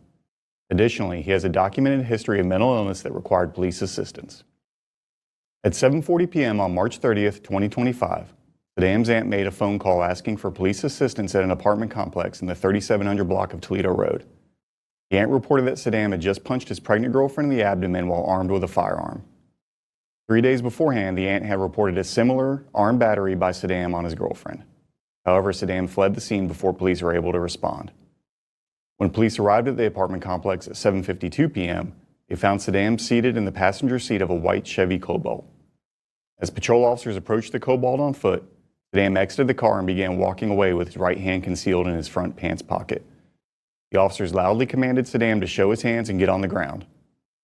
Additionally, he has a documented history of mental illness that required police assistance. At 7:40 p.m. on March 30th, 2025, Saddam's aunt made a phone call asking for police assistance at an apartment complex in the 3700 block of Toledo Road. The aunt reported that Saddam had just punched his pregnant girlfriend in the abdomen while armed with a firearm. 3 days beforehand, the aunt had reported a similar armed battery by Saddam on his girlfriend. However, Saddam fled the scene before police were able to respond. When police arrived at the apartment complex at 7:52 p.m., they found Saddam seated in the passenger seat of a white Chevy Cobalt. As patrol officers approached the Cobalt on foot, Saddam exited the car and began walking away with his right hand concealed in his front pants pocket. The officers loudly commanded Saddam to show his hands and get on the ground.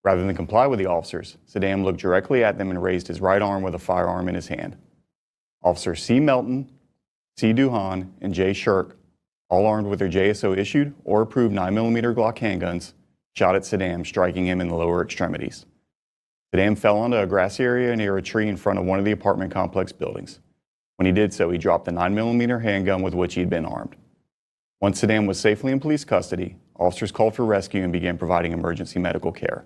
Rather than comply with the officers, Saddam looked directly at them and raised his right arm with a firearm in his hand. Officers C. Melton, C. Duhan, and J. Shirk, all armed with their JSO issued or approved 9mm Glock handguns, shot at Saddam, striking him in the lower extremities. Saddam fell onto a grassy area near a tree in front of one of the apartment complex buildings. When he did so, he dropped the 9mm handgun with which he had been armed. Once Saddam was safely in police custody, officers called for rescue and began providing emergency medical care.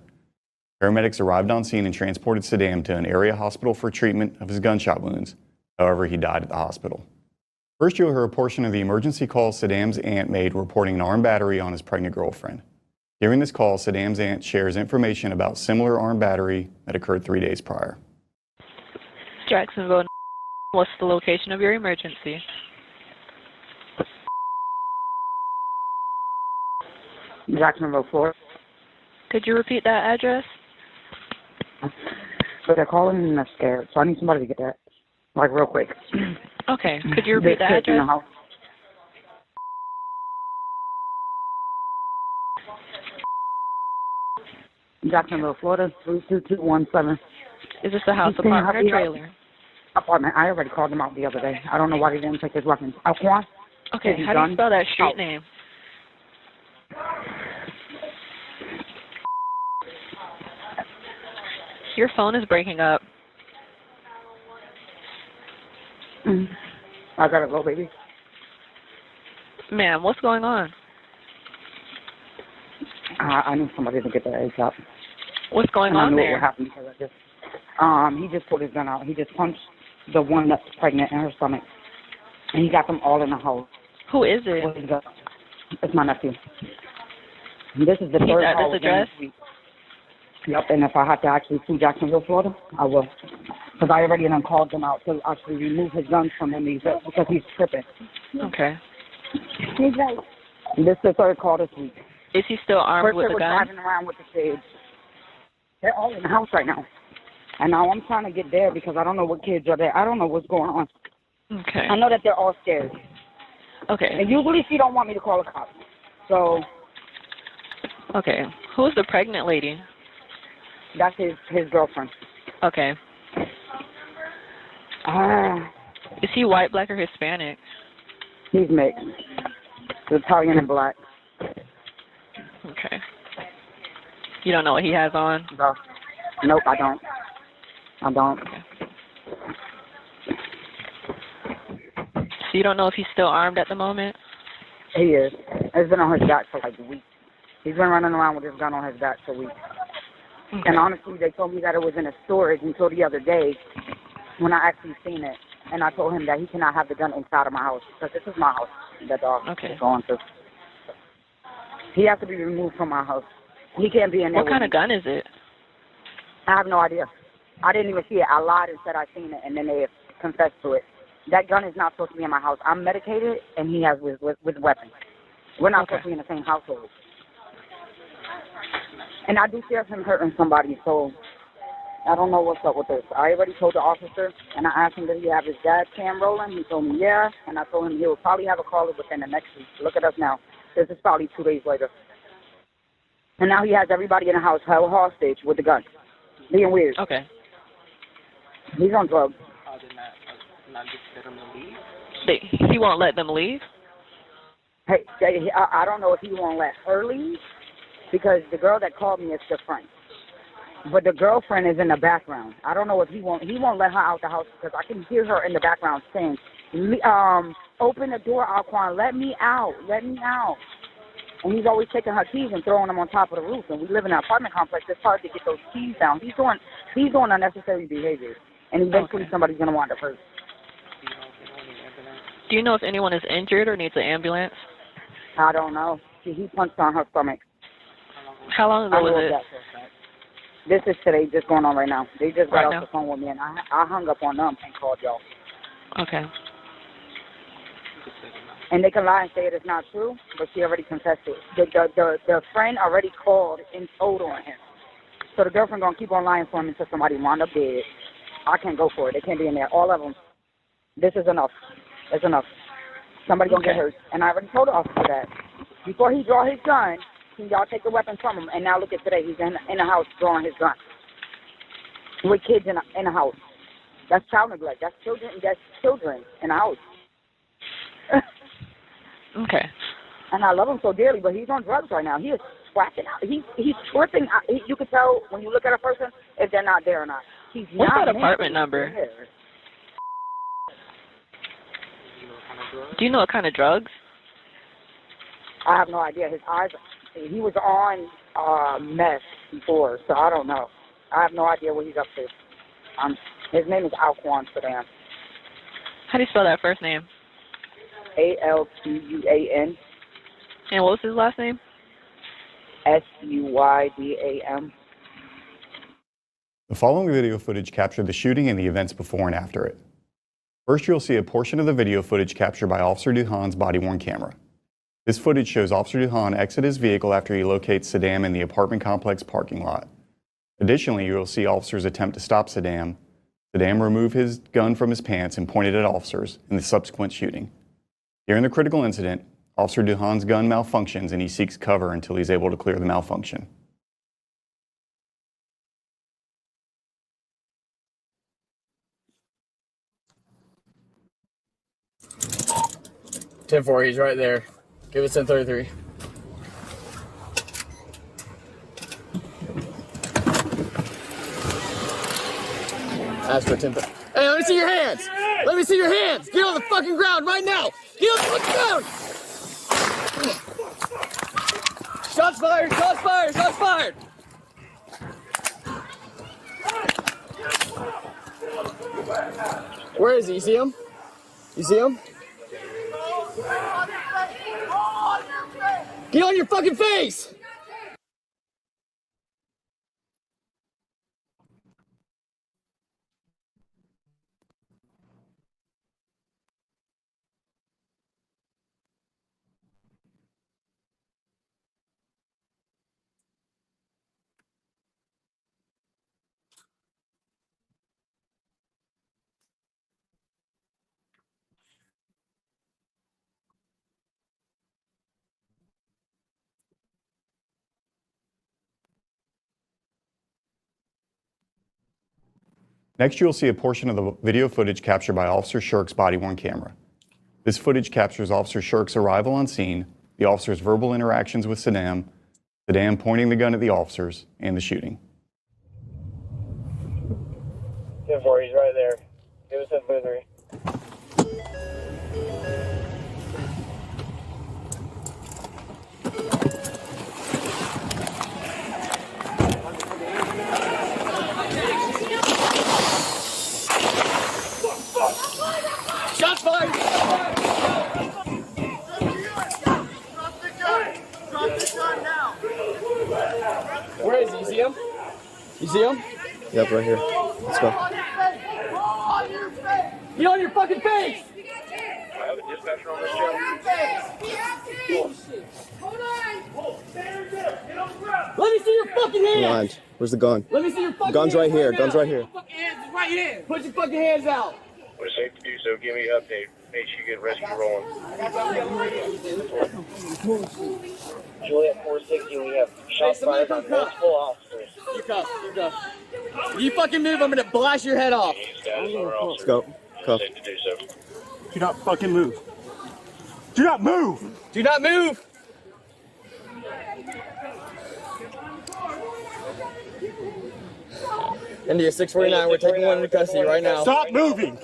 Paramedics arrived on scene and transported Saddam to an area hospital for treatment of his gunshot wounds. However, he died at the hospital. First, you'll hear a portion of the emergency call Saddam's aunt made reporting an armed battery on his pregnant girlfriend. During this call, Saddam's aunt shares information about similar armed battery that occurred 3 days prior. Jacksonville, what's the location of your emergency? Jacksonville, Florida. Could you repeat that address? But they're calling and they're scared, so I need somebody to get that, like, real quick. Okay, could you repeat the Kids in the address? house. Jacksonville, Florida, 32217. Is this a house, apartment, or trailer? Apartment. I already called them out the other day. I don't know why they didn't take his weapons. Alquan? Okay, how do you spell that street name? Your phone is breaking up. I gotta go, baby. Ma'am, what's going on? I need somebody to get that ASAP. What's going And I on knew there? It would happen because he just pulled his gun out. He just punched the one that's pregnant in her stomach, and he got them all in the house. Who is it? With his gun. It's my nephew. This is the He's third at call this within address? this week. Yep, and if I have to actually sue Jacksonville, Florida, I will. Because I already done called them out to actually remove his guns from him because he's tripping. Okay. This is the third call this week. Is he still armed First with they a were gun? driving around with the kids. They're all in the house right now. And now I'm trying to get there because I don't know what kids are there. I don't know what's going on. Okay. I know that they're all scared. Okay. And usually she don't want me to call a cop. So Okay. Who's the pregnant lady? that's his girlfriend. Okay. Is he white, black, or Hispanic? He's mixed. Italian and black. Okay. You don't know what he has on? No. Nope, I don't. I don't. So you don't know if he's still armed at the moment? He is. It's been on his back for like weeks. He's been running around with his gun on his back for weeks. Okay. And honestly, they told me that it was in a storage until the other day when I actually seen it. And I told him that he cannot have the gun inside of my house because this is my house that dog is going to. He has to be removed from my house. He can't be in there. What kind of gun is it? I have no idea. I didn't even see it. I lied and said I seen it, and then they confessed to it. That gun is not supposed to be in my house. I'm medicated, and he has with weapons. We're not supposed to be in the same household. And I do fear him hurting somebody, so I don't know what's up with this. I already told the officer, and I asked him did he have his dad's cam rolling. He told me yeah, and I told him he will probably have a caller within the next week. Look at us now. This is probably 2 days later. And now he has everybody in the house held hostage with the gun. Being weird. Okay. He's on drugs. He won't let them leave? Hey, I don't know if he won't let her leave because the girl that called me is the friend. But the girlfriend is in the background. I don't know if he won't let her out the house because I can hear her in the background saying, open the door, Alquan, let me out. And he's always taking her keys and throwing them on top of the roof. And we live in an apartment complex. It's hard to get those keys down. He's doing unnecessary behavior. And eventually somebody's going to wind up hurt. Do you know if anyone is injured or needs an ambulance? I don't know. He punched on her stomach. How long ago was it? This is today, just going on right now. They just got Right off now? the phone with me, and I hung up on them and called y'all. Okay. And they can lie and say it is not true, but she already confessed it. The friend already called and told on him. So the girlfriend going to keep on lying for him until somebody wound up dead. I can't go for it. They can't be in there. All of them. This is enough. It's enough. Somebody going to get hurt. And I already told the officer that. Before he draw his gun, can y'all take the weapon from him? And now look at today. He's in the house drawing his gun. With kids in the house. That's child neglect. That's children in the house. Okay. And I love him so dearly, but he's on drugs right now. He is whacking out. He's tripping out. You can tell when you look at a person if they're not there or not. He's What's not that apartment number? Do you know what kind of drugs? I have no idea. His eyes, he was on meth before, so I don't know. I have no idea what he's up to. His name is Alquan Saddam. How do you spell that first name? Alquan. And what was his last name? SUYDAM. The following video footage captured the shooting and the events before and after it. First, you'll see a portion of the video footage captured by Officer Duhan's body-worn camera. This footage shows Officer Duhan exit his vehicle after he locates Saddam in the apartment complex parking lot. Additionally, you will see officers attempt to stop Saddam. Saddam remove his gun from his pants and point it at officers in the subsequent shooting. During the critical incident, Officer Duhan's gun malfunctions and he seeks cover until he's able to clear the malfunction. Ten-4, he's right there. Give us 10-33. Ask for 10. Hey, let me see your hands. Let me see your hands. Get on the fucking ground right now. Get on the fucking ground. Shots fired. Shots fired. Shots fired. Where is he? You see him? You see him? Get on your fucking face! Next, you'll see a portion of the video footage captured by Officer Shirk's body-worn camera. This footage captures Officer Shirk's arrival on scene, the officer's verbal interactions with Saddam, Saddam pointing the gun at the officers, and the shooting. 10-4, he's right there. Give us 10-33. Shots fired! Drop the gun now! Where is he? You see him? You see him? Yep, right here. Let's go. Get on your fucking face! I have a dispatcher on this show. Let me see your fucking hands! Blind. Where's the gun? Let me see your fucking Gun's hands right here. now. Gun's right here. Right here. Put your fucking hands out. We're safe to do so. Give me an update. Make sure you get rescue rolling. Juliet 460, we have shots fired on multiple officers. You cuff. You cuff. You fucking move, I'm gonna blast your head off. Let's go. Cuff. Safe to do so. Do not fucking move. Do not move! Do not move! India 649, we're taking one into custody right now. Stop moving!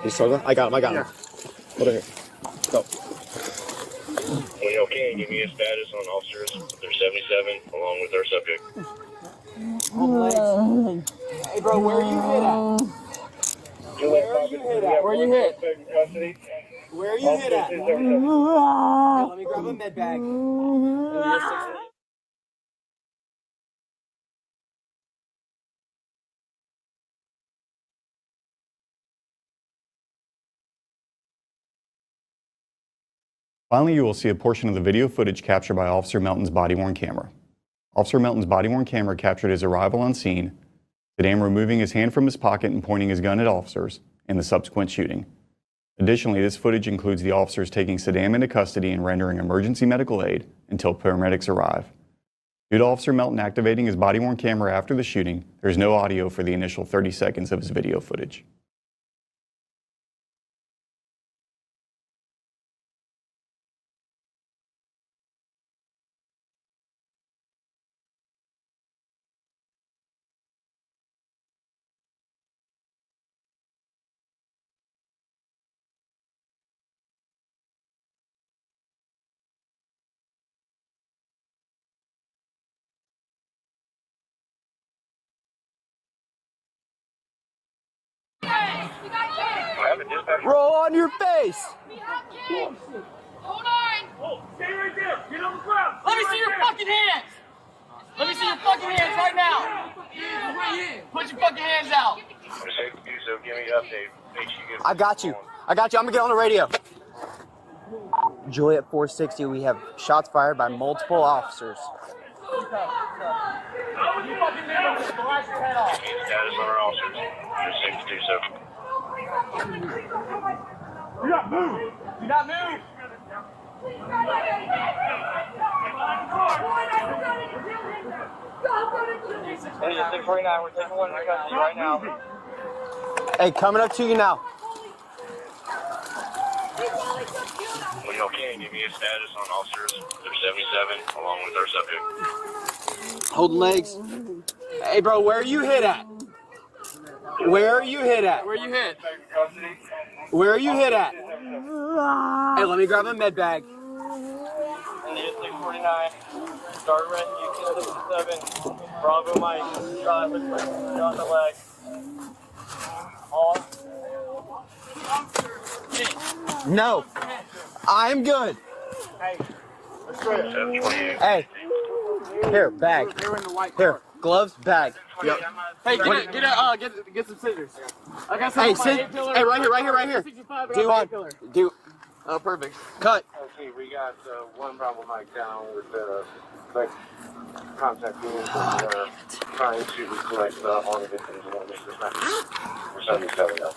He's struggling? I got him. Hold it here. Go. When you okay, give me a status on officers. They're 77, along with their subject. Hey, bro, where are you hit at? Where are you hit at? Where are you hit? Where are you hit at? Hey, let me grab a med bag. India 649. Finally, you will see a portion of the video footage captured by Officer Melton's body-worn camera. Officer Melton's body-worn camera captured his arrival on scene, Saddam removing his hand from his pocket and pointing his gun at officers, and the subsequent shooting. Additionally, this footage includes the officers taking Saddam into custody and rendering emergency medical aid until paramedics arrive. Due to Officer Melton activating his body-worn camera after the shooting, there is no audio for the initial 30 seconds of his video footage. Roll on your face! Hold on! Stay right there! Get on the ground! Let me see your fucking fucking hands. Let me see your fucking hands right now. Put your fucking hands out. So give me an update. Make sure you get I got you. I'm gonna get on the radio. Juliet 460, we have shots fired by multiple officers. You fucking never blast your head off. status on our officers. You're safe to do so. Do not move. Do not move. Hey, 649, we're taking one in custody right now. Hey, coming up to you now. When y'all can, give me a status on officers. They're 77, along with our subject. Hold legs. Hey, bro, where are you hit at? Where are you hit at? Where you hit? Where are you hit at? Hey, let me grab a med bag. India 649, start rescue 267, Bravo Mike, shot in the leg. All. No, I'm good. Hey, let's go. Hey, here, bag. Here, gloves, bag. Yep. Hey, get some scissors. I got some. Hey, on my A-pillar. hey, right here. 65, Do on. Do. Oh, perfect. Cut. Okay, we got one Bravo Mike down with like contact units trying to collect all the victims and what makes this happen. We're 77 now.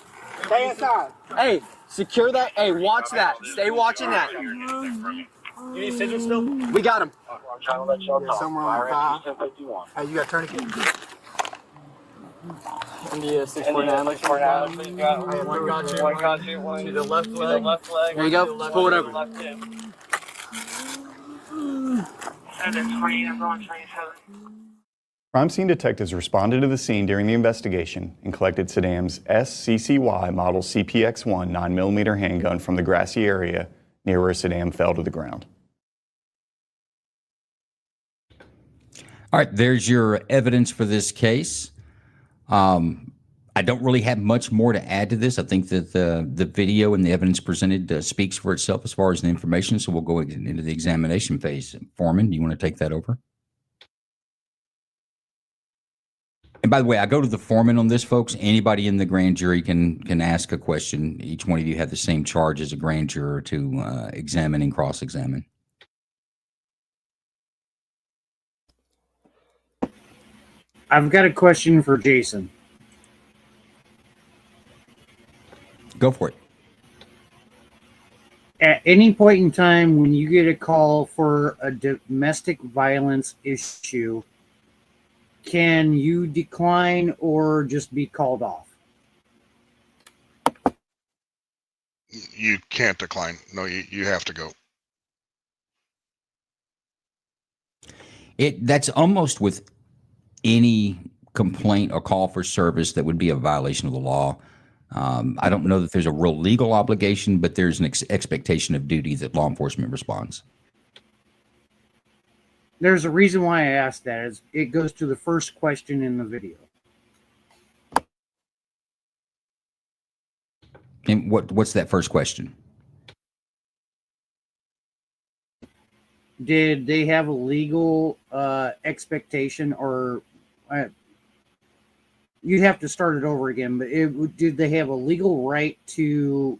Stay inside. Hey, secure that. Hey, watch that. Stay watching that. You need scissors still? We got him. I'm trying to let y'all know. Somewhere on 5. Hey, you got tourniquet? India 649. Looks like you got one got you, one to the left leg. There you go. Just pull it over. 720, everyone 27. Crime scene detectives responded to the scene during the investigation and collected Saddam's SCCY model CPX-1 9mm handgun from the grassy area near where Saddam fell to the ground. All right, there's your evidence for this case. I don't really have much more to add to this. I think that the video and the evidence presented speaks for itself as far as the information, so we'll go into the examination phase. Foreman, do you want to take that over? And by the way, I go to the foreman on this, folks. Anybody in the grand jury can ask a question. Each one of you have the same charge as a grand juror to examine and cross-examine. I've got a question for Jason. Go for it. At any point in time when you get a call for a domestic violence issue, can you decline or just be called off? You can't decline. No, you have to go. That's almost with any complaint or call for service that would be a violation of the law. I don't know that there's a real legal obligation, but there's an expectation of duty that law enforcement responds. There's a reason why I asked that. Is it goes to the first question in the video. And what's that first question? Did they have a legal expectation, or you'd have to start it over again, but did they have a legal right to...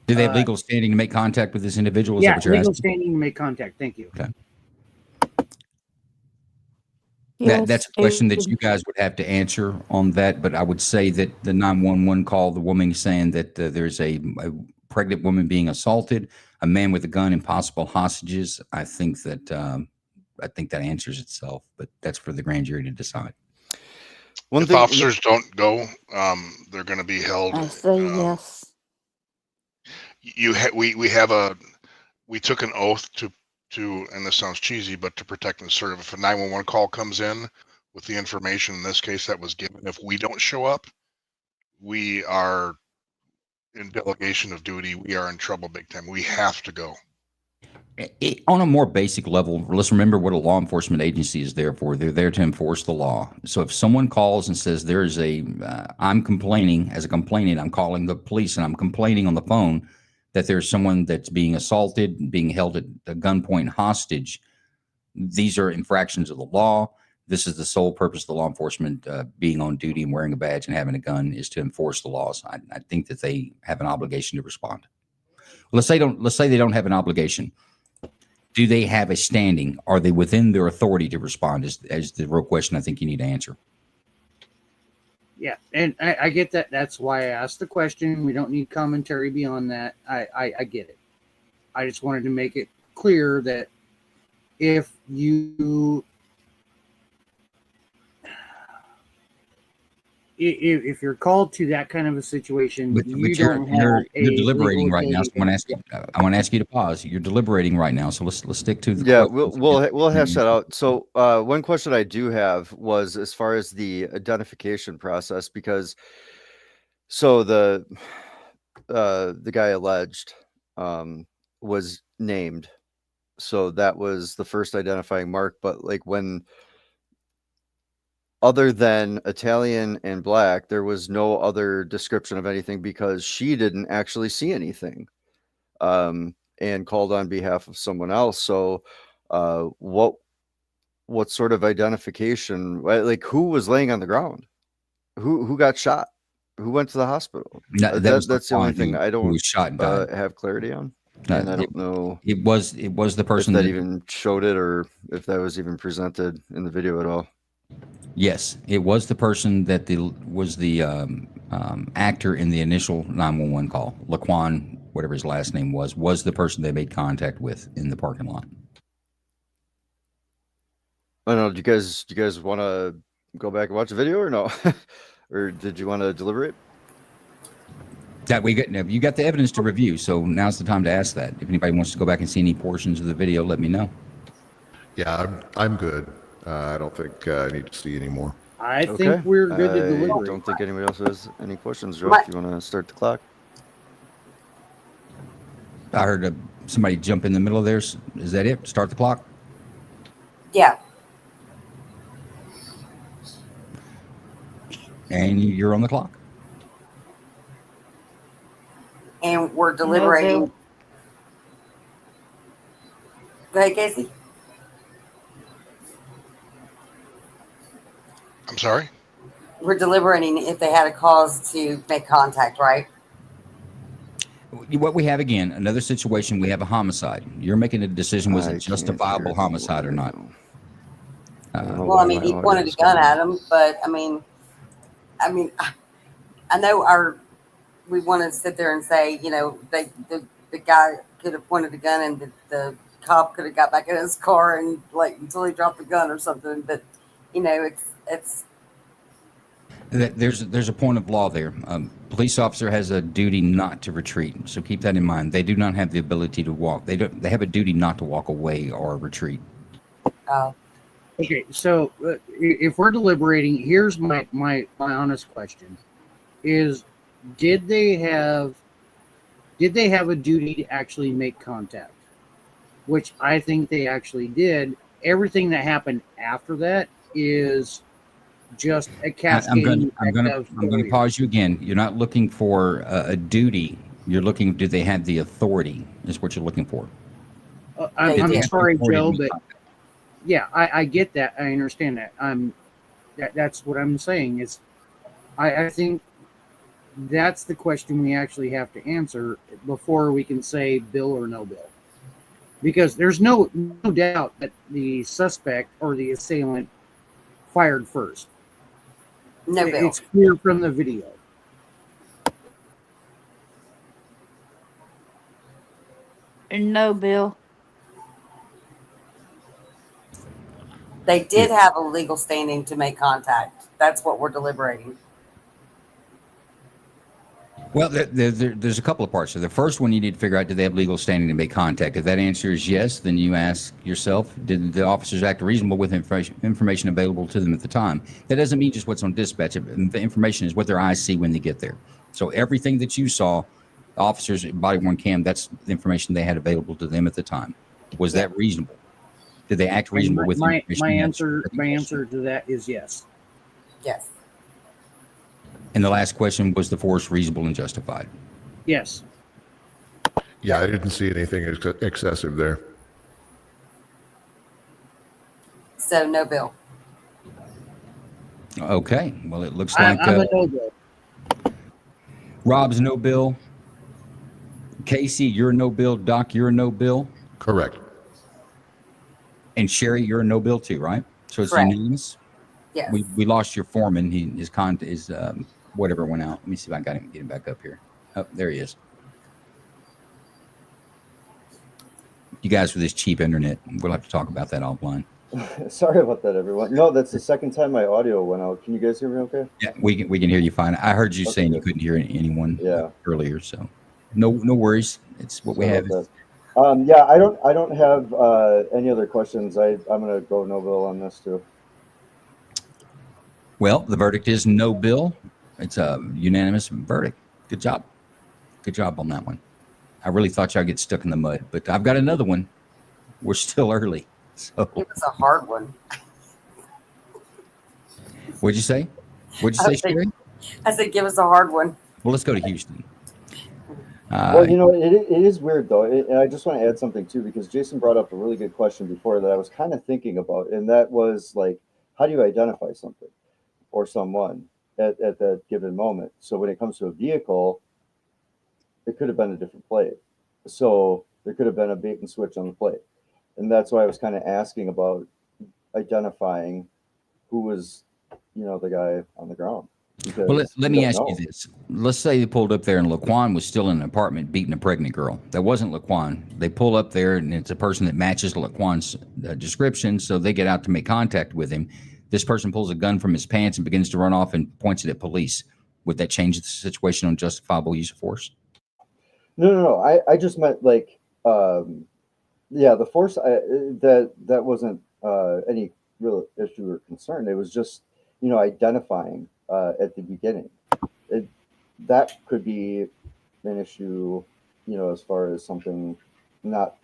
Do they have legal standing to make contact with this individual? Is Yeah, that what you're legal asking? standing to make contact. Thank you. Okay. Yes, That's a question that you guys would have to answer on that, but I would say that the 911 call, the woman saying that there's a pregnant woman being assaulted, a man with a gun, and possible hostages. I think that answers itself, but that's for the grand jury to decide. If officers don't go, they're going to be held. I say yes. We took an oath to, and this sounds cheesy, but to protect and serve. If a 911 call comes in with the information in this case that was given, if we don't show up, we are in delegation of duty. We are in trouble big time. We have to go. On a more basic level, let's remember what a law enforcement agency is there for. They're there to enforce the law. So if someone calls and says there is I'm complaining, as a complainant, I'm calling the police and I'm complaining on the phone, that there's someone that's being assaulted, being held at a gunpoint hostage, these are infractions of the law. This is the sole purpose of the law enforcement being on duty and wearing a badge and having a gun is to enforce the laws. I think that they have an obligation to respond. Let's say they don't have an obligation. Do they have a standing? Are they within their authority to respond? Is the real question I think you need to answer. Yeah, and I get that. That's why I asked the question. We don't need commentary beyond that. I get it. I just wanted to make it clear that if you're called to that kind of a situation, you're deliberating right now. So I want to ask you to pause. You're deliberating right now, so let's stick to the. Yeah, we'll hash that out. So one question I do have was as far as the identification process, because the guy alleged was named, so that was the first identifying mark. But like when other than Italian and black, there was no other description of anything because she didn't actually see anything, and called on behalf of someone else. So what sort of identification, like who was laying on the ground, who got shot, who went to the hospital? That's the only thing I don't have clarity on. And I don't know. It was the person that even showed it, or if that was even presented in the video at all. Yes, it was the person that was the actor in the initial 911 call. Laquan, whatever his last name was the person they made contact with in the parking lot. I don't know. Do you guys want to go back and watch the video or no? Or did you want to deliberate? You got the evidence to review, so now's the time to ask that. If anybody wants to go back and see any portions of the video, let me know. Yeah, I'm good. I don't think I need to see any more. I think we're good to deliberate. I don't think anybody else has any questions, Joe. If you want to start the clock. I heard somebody jump in the middle of theirs. Is that it? Start the clock? Yeah. And you're on the clock. And we're deliberating. Go ahead, Casey. I'm sorry? We're deliberating if they had a cause to make contact, right? What we have, again, another situation, we have a homicide. You're making a decision, was it justifiable homicide or not? Well, I mean, he pointed a gun at him, but I mean, I know we want to sit there and say, you know, the guy could have pointed a gun and the cop could have got back in his car and like until he dropped the gun or something. But you know, it's there's a point of law there. Police officer has a duty not to retreat, so keep that in mind. They do not have the ability to walk. They have a duty not to walk away or retreat. Okay, so if we're deliberating, here's my honest question: is did they have a duty to actually make contact? Which I think they actually did. Everything that happened after that is just a cascading. I'm going to pause you again. You're not looking for a duty. You're looking, do they have the authority? Is what you're looking for. I'm sorry, Joe, but yeah, I get that. I understand that. That's what I'm saying is, I think that's the question we actually have to answer before we can say bill or no bill. Because there's no doubt that the suspect or the assailant fired first. No bill. It's clear from the video. No bill. They did have a legal standing to make contact. That's what we're deliberating. Well, there's a couple of parts. So the first one, you need to figure out, do they have legal standing to make contact? If that answer is yes, then you ask yourself, did the officers act reasonable with information available to them at the time? That doesn't mean just what's on dispatch. The information is what their eyes see when they get there. So everything that you saw, the officers' body-worn cam, that's the information they had available to them at the time. Was that reasonable? Did they act reasonable with my answer to that is yes. Yes. And the last question, was the force reasonable and justified? Yes. Yeah, I didn't see anything excessive there. So no bill. Okay. Well, it looks like I'm a no bill. Rob's no bill. Casey, you're a no bill. Doc, you're a no bill. Correct. And Sherry, you're a no bill too, right? So it's Correct. unanimous. Yes. We lost your foreman. His whatever went out. Let me see if I got him. Get him back up here. Oh, there he is. You guys with this cheap internet, we'll have to talk about that offline. Sorry about that, everyone. No, that's the second time my audio went out. Can you guys hear me okay? Yeah, we can hear you fine. I heard you saying you couldn't hear anyone earlier, so no worries. It's what we have. Yeah, I don't have any other questions. I'm gonna go no bill on this too. Well, the verdict is no bill. It's a unanimous verdict. Good job. Good job on that one. I really thought y'all get stuck in the mud, but I've got another one. We're still early. So It was a hard one. what'd you say? What'd you say, Sherry? I said, give us a hard one. Well, let's go to Houston. Well, you know, it is weird though, and I just want to add something too, because Jason brought up a really good question before that I was kind of thinking about, and that was like, how do you identify something or someone at that given moment? So when it comes to a vehicle, it could have been a different plate. So there could have been a bait and switch on the plate. And that's why I was kind of asking about identifying who was, you know, the guy on the ground. Well, let me ask you this. Let's say they pulled up there and Laquan was still in an apartment beating a pregnant girl. That wasn't Laquan. They pull up there and it's a person that matches Laquan's description, so they get out to make contact with him. This person pulls a gun from his pants and begins to run off and points it at police. Would that change the situation on justifiable use of force? No. I just meant like, yeah, the force, that wasn't any real issue or concern. It was just, you know, identifying at the beginning. That could be an issue, you know, as far as something not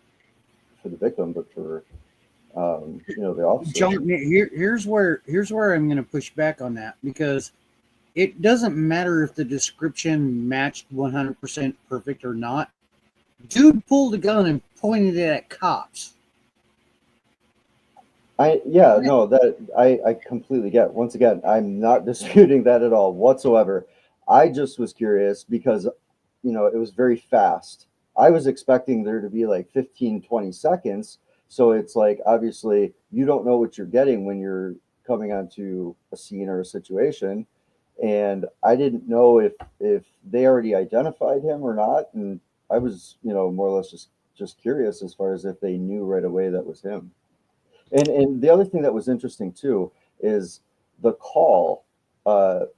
for the victim, but for, you know, the officer. John, here's where I'm going to push back on that, because it doesn't matter if the description matched 100% perfect or not. Dude pulled a gun and pointed it at cops. I completely get. Once again, I'm not disputing that at all whatsoever. I just was curious because, you know, it was very fast. I was expecting there to be like 15, 20 seconds. So it's like, obviously you don't know what you're getting when you're coming onto a scene or a situation. And I didn't know if they already identified him or not. And I was, you know, more or less just curious as far as if they knew right away that was him. And the other thing that was interesting too is the call. The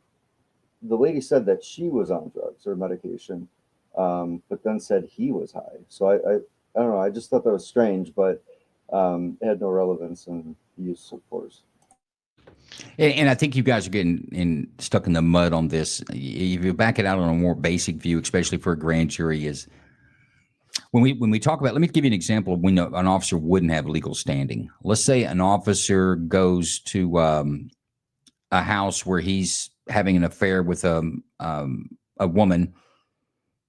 lady said that she was on drugs or medication, but then said he was high. So I don't know. I just thought that was strange, but it had no relevance in the use of force. And I think you guys are getting stuck in the mud on this. If you back it out on a more basic view, especially for a grand jury, is when we talk about, let me give you an example of when an officer wouldn't have legal standing. Let's say an officer goes to a house where he's having an affair with a woman,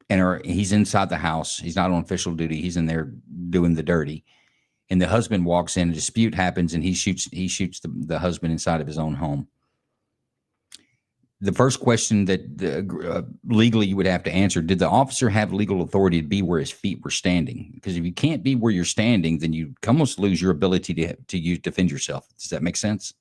and he's inside the house. He's not on official duty. He's in there doing the dirty. And the husband walks in, a dispute happens, and he shoots the husband inside of his own home. The first question that legally you would have to answer, did the officer have legal authority to be where his feet were standing? Because if you can't be where you're standing, then you almost lose your ability to defend yourself. Does that make sense?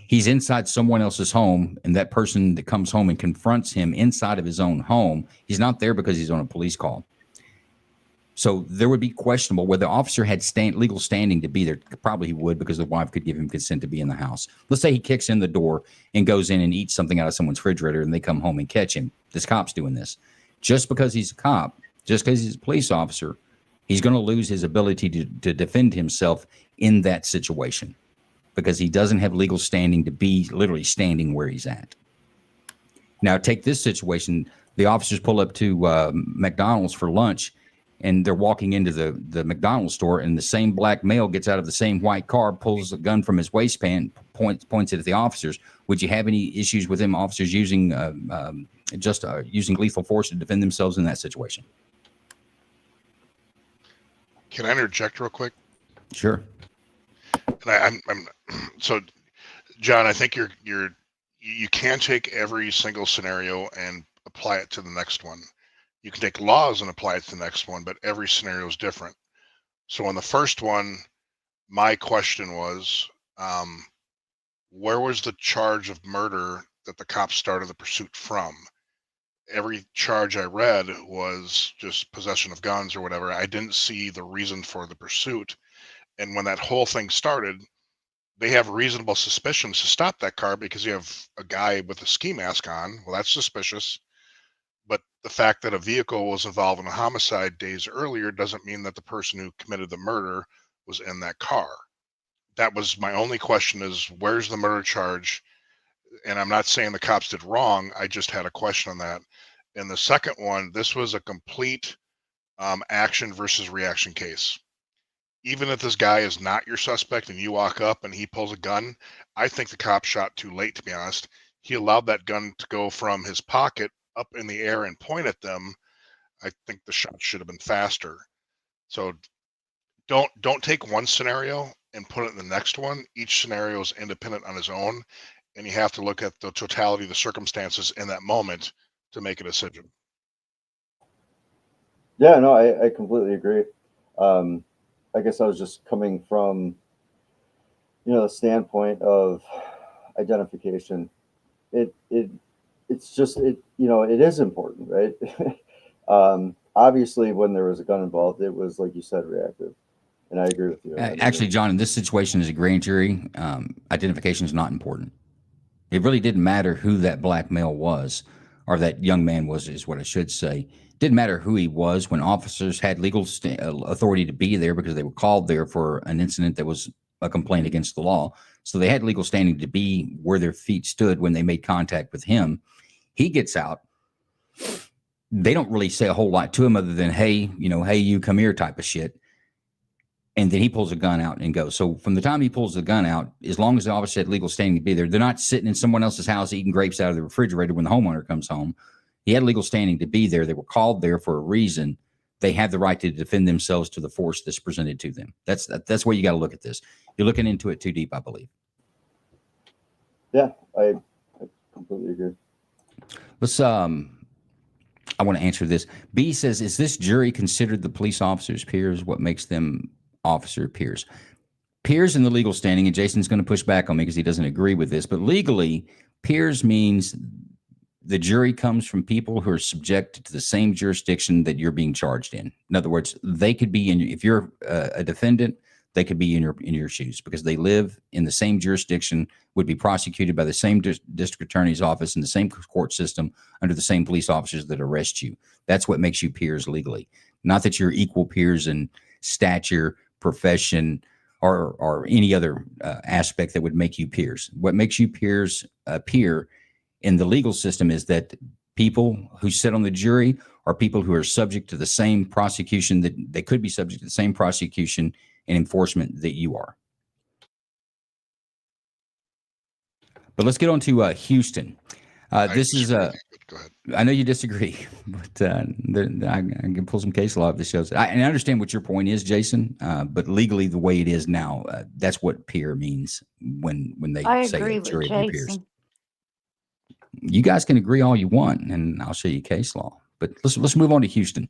He's inside someone else's home, and that person that comes home and confronts him inside of his own home, he's not there because he's on a police call. So there would be questionable whether the officer had legal standing to be there. Probably he would, because the wife could give him consent to be in the house. Let's say he kicks in the door and goes in and eats something out of someone's refrigerator, and they come home and catch him. This cop's doing this. Just because he's a cop, just because he's a police officer, he's going to lose his ability to defend himself in that situation, because he doesn't have legal standing to be literally standing where he's at. Now, take this situation. The officers pull up to McDonald's for lunch, and they're walking into the McDonald's store, and the same black male gets out of the same white car, pulls a gun from his waistband, points it at the officers. Would you have any issues with them officers using using lethal force to defend themselves in that situation? Can I interject real quick? Sure. And I'm so, John, I think you can take every single scenario and apply it to the next one. You can take laws and apply it to the next one, but every scenario is different. So in the first one, my question was, where was the charge of murder that the cops started the pursuit from? Every charge I read was just possession of guns or whatever. I didn't see the reason for the pursuit. And when that whole thing started, they have reasonable suspicions to stop that car because you have a guy with a ski mask on. Well, that's suspicious. But the fact that a vehicle was involved in a homicide days earlier doesn't mean that the person who committed the murder was in that car. That was my only question, is where's the murder charge? And I'm not saying the cops did wrong. I just had a question on that. In the second one, this was a complete action versus reaction case. Even if this guy is not your suspect and you walk up and he pulls a gun, I think the cop shot too late, to be honest. He allowed that gun to go from his pocket up in the air and point at them. I think the shot should have been faster. So don't take one scenario and put it in the next one. Each scenario is independent on its own, and you have to look at the totality of the circumstances in that moment to make a decision. Yeah, no, I completely agree. I guess I was just coming from, the standpoint of identification. It's just, it is important, right? Obviously, when there was a gun involved, it was, like you said, reactive. And I agree with you. Actually, John, in this situation as a grand jury, identification is not important. It really didn't matter who that black male was, or that young man was, is what I should say. Didn't matter who he was when officers had legal authority to be there because they were called there for an incident that was a complaint against the law. So they had legal standing to be where their feet stood when they made contact with him. He gets out. They don't really say a whole lot to him other than, hey, hey, you come here type of shit. And then he pulls a gun out and goes. So from the time he pulls the gun out, as long as the officer had legal standing to be there, they're not sitting in someone else's house eating grapes out of the refrigerator when the homeowner comes home. He had legal standing to be there. They were called there for a reason. They have the right to defend themselves to the force that's presented to them. That's where you got to look at this. You're looking into it too deep, I believe. Yeah, I completely agree. Let's I want to answer this. B says, is this jury considered the police officers' peers? What makes them officer peers? Peers in the legal standing, and Jason's going to push back on me because he doesn't agree with this, but legally, peers means the jury comes from people who are subjected to the same jurisdiction that you're being charged in. In other words, they could be in, if you're a defendant, they could be in your shoes because they live in the same jurisdiction, would be prosecuted by the same district attorney's office in the same court system under the same police officers that arrest you. That's what makes you peers legally. Not that you're equal peers in stature, profession, or any other aspect that would make you peers. What makes you peers peer in the legal system is that people who sit on the jury are people who are subject to the same prosecution, that they could be subject to the same prosecution and enforcement that you are. But let's get on to Houston. This is I know you disagree, but I can pull some case law if this shows. And I understand what your point is, Jason. But legally, the way it is now, that's what peer means when they say a jury of your peers. You guys can agree all you want, and I'll show you case law. But let's move on to Houston.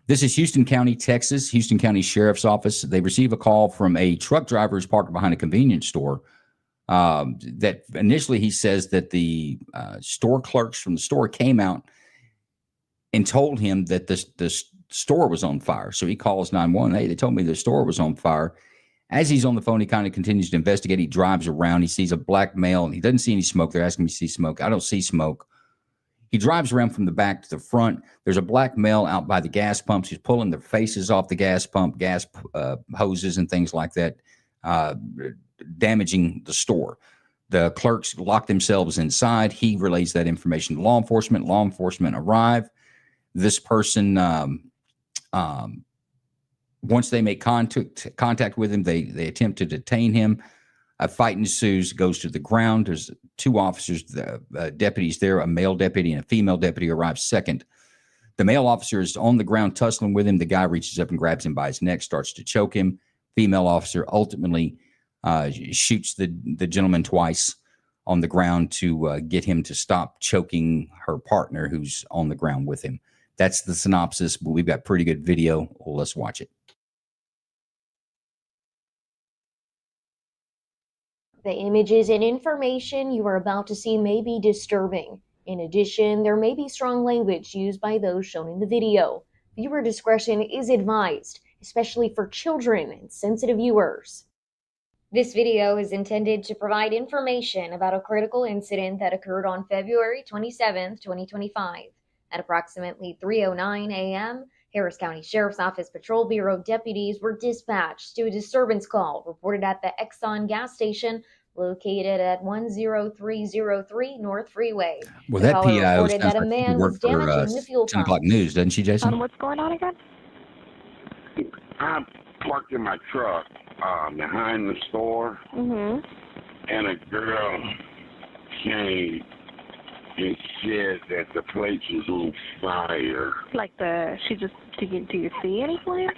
This is Houston County, Texas, Houston County Sheriff's Office. They receive a call from a truck driver who's parked behind a convenience store. That initially he says that the store clerks from the store came out and told him that the store was on fire. So he calls 911. Hey, they told me the store was on fire. As he's on the phone, he kind of continues to investigate. He drives around. He sees a black male, and he doesn't see any smoke. They're asking me to see smoke. I don't see smoke. He drives around from the back to the front. There's a black male out by the gas pumps. He's pulling the faces off the gas pump, gas hoses and things like that, damaging the store. The clerks lock themselves inside. He relays that information to law enforcement. Law enforcement arrive. This person, once they make contact with him, they attempt to detain him. A fight ensues, goes to the ground. There's two officers, deputies there, a male deputy and a female deputy arrive second. The male officer is on the ground tussling with him. The guy reaches up and grabs him by his neck, starts to choke him. Female officer ultimately shoots the gentleman twice on the ground to get him to stop choking her partner who's on the ground with him. That's the synopsis, but we've got pretty good video. Well, let's watch it. The images and information you are about to see may be disturbing. In addition, there may be strong language used by those shown in the video. Viewer discretion is advised, especially for children and sensitive viewers. This video is intended to provide information about a critical incident that occurred on February 27, 2025. At approximately 3:09 a.m., Harris County Sheriff's Office Patrol Bureau deputies were dispatched to a disturbance call reported at the Exxon gas station located at 10303 North Freeway. Well, The that caller PIO reported sounds that a like she man was worked for damaging the fuel 10 pump. o'clock news, doesn't she, Jason? What's going on again? I'm parked in my truck behind the store, and a girl came and said that the place was on fire. Like do you see any flame?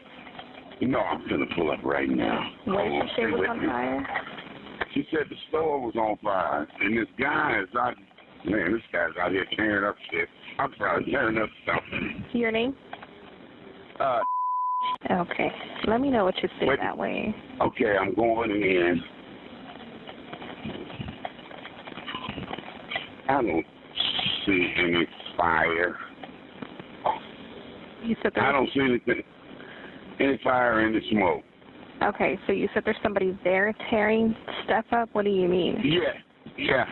No, I'm gonna pull up right now. What did she say was on fire? She said the store was on fire, and this guy is out. Man, this guy's out here tearing up shit. I'm probably tearing up something. Your name? Okay. Let me know what you see that way. Okay, I'm going in. I don't see any fire. You said I don't see any fire, any smoke. Okay, so you said there's somebody there tearing stuff up? What do you mean? Yeah,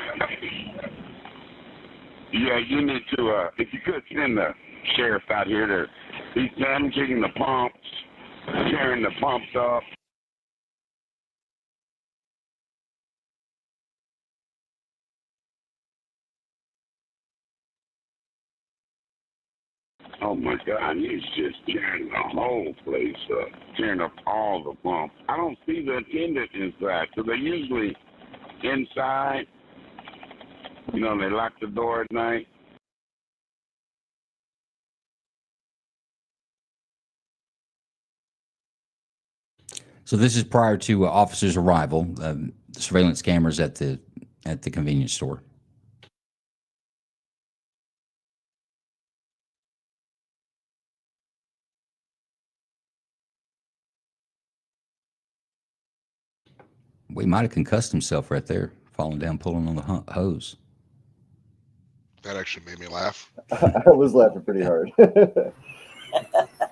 you need to, if you could send the sheriff out here to, he's damaging the pumps, tearing the pumps up. Oh my God, he's just tearing the whole place up, tearing up all the pumps. I don't see the attendant inside, so they're usually inside. You know, they lock the door at night. So this is prior to officers' arrival. The surveillance cameras at the convenience store. We might have concussed himself right there, falling down, pulling on the hose. That actually made me laugh. I was laughing pretty hard.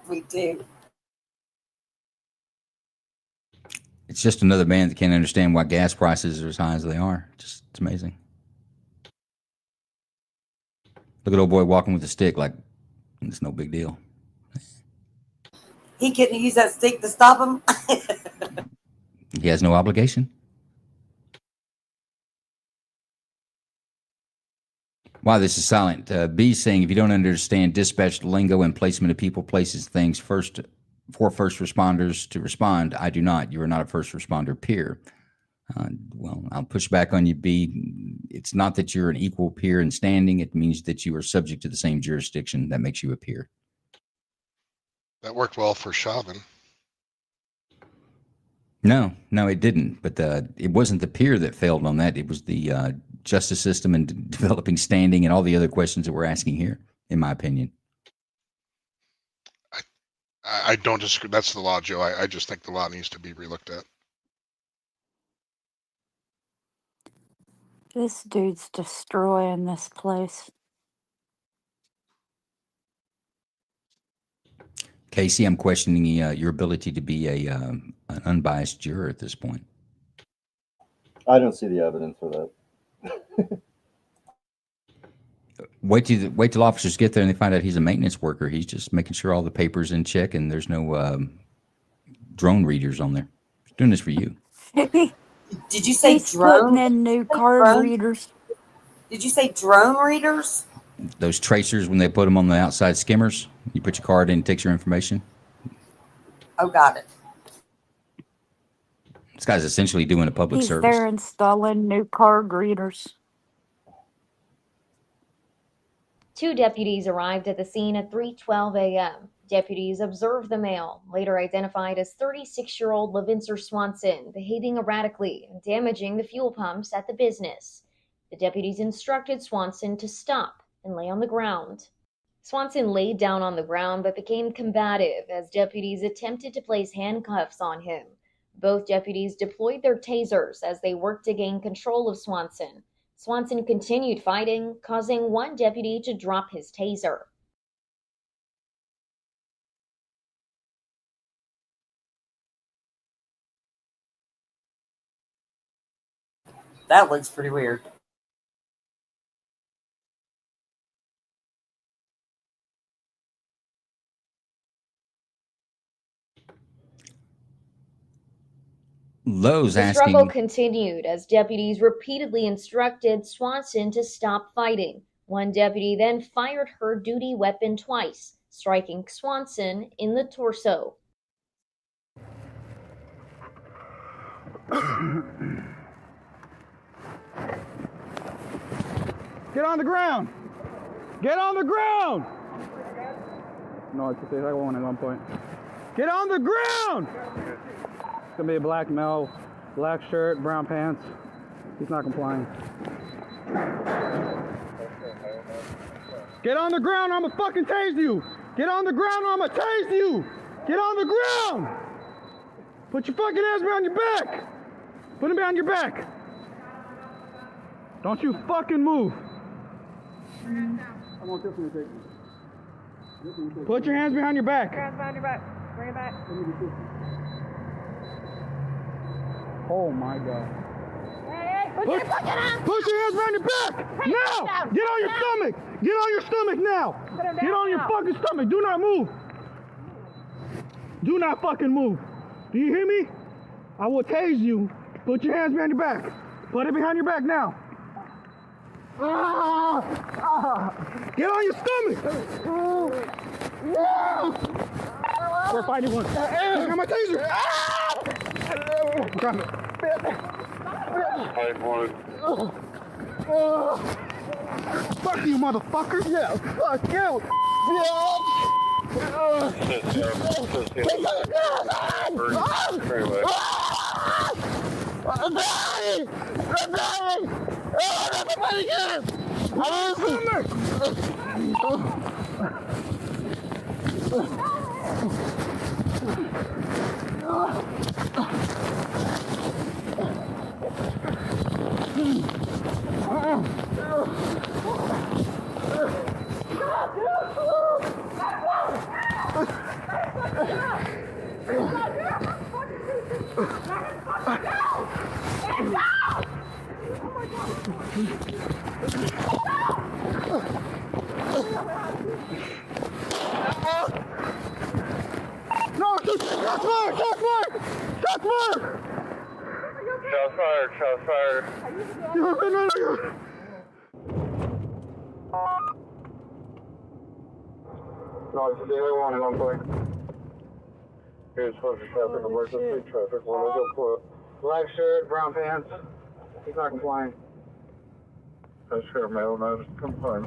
Me too. It's just another man that can't understand why gas prices are as high as they are. It's amazing. Look at old boy walking with a stick like it's no big deal. He couldn't use that stick to stop him. He has no obligation. Wow, this is silent. B saying, if you don't understand dispatch lingo and placement of people, places, things, for first responders to respond, I do not. You are not a first responder peer. Well, I'll push back on you, B. It's not that you're an equal peer in standing. It means that you are subject to the same jurisdiction that makes you a peer. That worked well for Chauvin. No, it didn't. But it wasn't the peer that failed on that. It was the justice system and developing standing and all the other questions that we're asking here, in my opinion. I don't disagree. That's the law, Joe. I just think the law needs to be relooked at. This dude's destroying this place. Casey, I'm questioning your ability to be an unbiased juror at this point. I don't see the evidence for that. Wait till officers get there and they find out he's a maintenance worker. He's just making sure all the papers in check and there's no drone readers on there. He's doing this for you. Did you say He's drone? putting in new card readers. Did you say drone readers? Those tracers, when they put them on the outside skimmers, you put your card in, it takes your information. Oh, got it. This guy's essentially doing a public He's service. there installing new card readers. 2 deputies arrived at the scene at 3:12 a.m. Deputies observed the male, later identified as 36-year-old LaVincer Swanson, behaving erratically and damaging the fuel pumps at the business. The deputies instructed Swanson to stop and lay on the ground. Swanson laid down on the ground but became combative as deputies attempted to place handcuffs on him. Both deputies deployed their tasers as they worked to gain control of Swanson. Swanson continued fighting, causing one deputy to drop his taser. That looks pretty weird. Lowe's The struggle asking, continued as deputies repeatedly instructed Swanson to stop fighting. One deputy then fired her duty weapon twice, striking Swanson in the torso. Get on the ground! Get on the ground! No, it's I won't at one point. Get on the ground! It's gonna be a black male, black shirt, brown pants. He's not complying. Get on the ground, I'ma fucking tase you! Get on the ground, I'ma tase you! Get on the ground! Put your fucking hands behind your back! Put them behind your back! Don't you fucking move! I want this one to take me. Put your hands behind your back. Hands behind your back. Bring it back. Oh my god. Hey, put your fucking hands. Put your hands behind your back! Now! Get on your stomach! Get on your stomach now! Get on your fucking stomach! Do not move! Do not fucking move! Do you hear me? I will tase you. Put your hands behind your back. Put it behind your back now. Get on your stomach! We're fighting one. I got my taser! Grab it. Fuck you, motherfucker! Yeah, fuck you! No, shots fired! Shots fired! Shots fired! Shots fired, shots fired. No, it's daily one and 1 point. Here's supposed to traffic, emergency traffic, 104. Black shirt, brown pants. He's not complying. That's fair, male, not complying.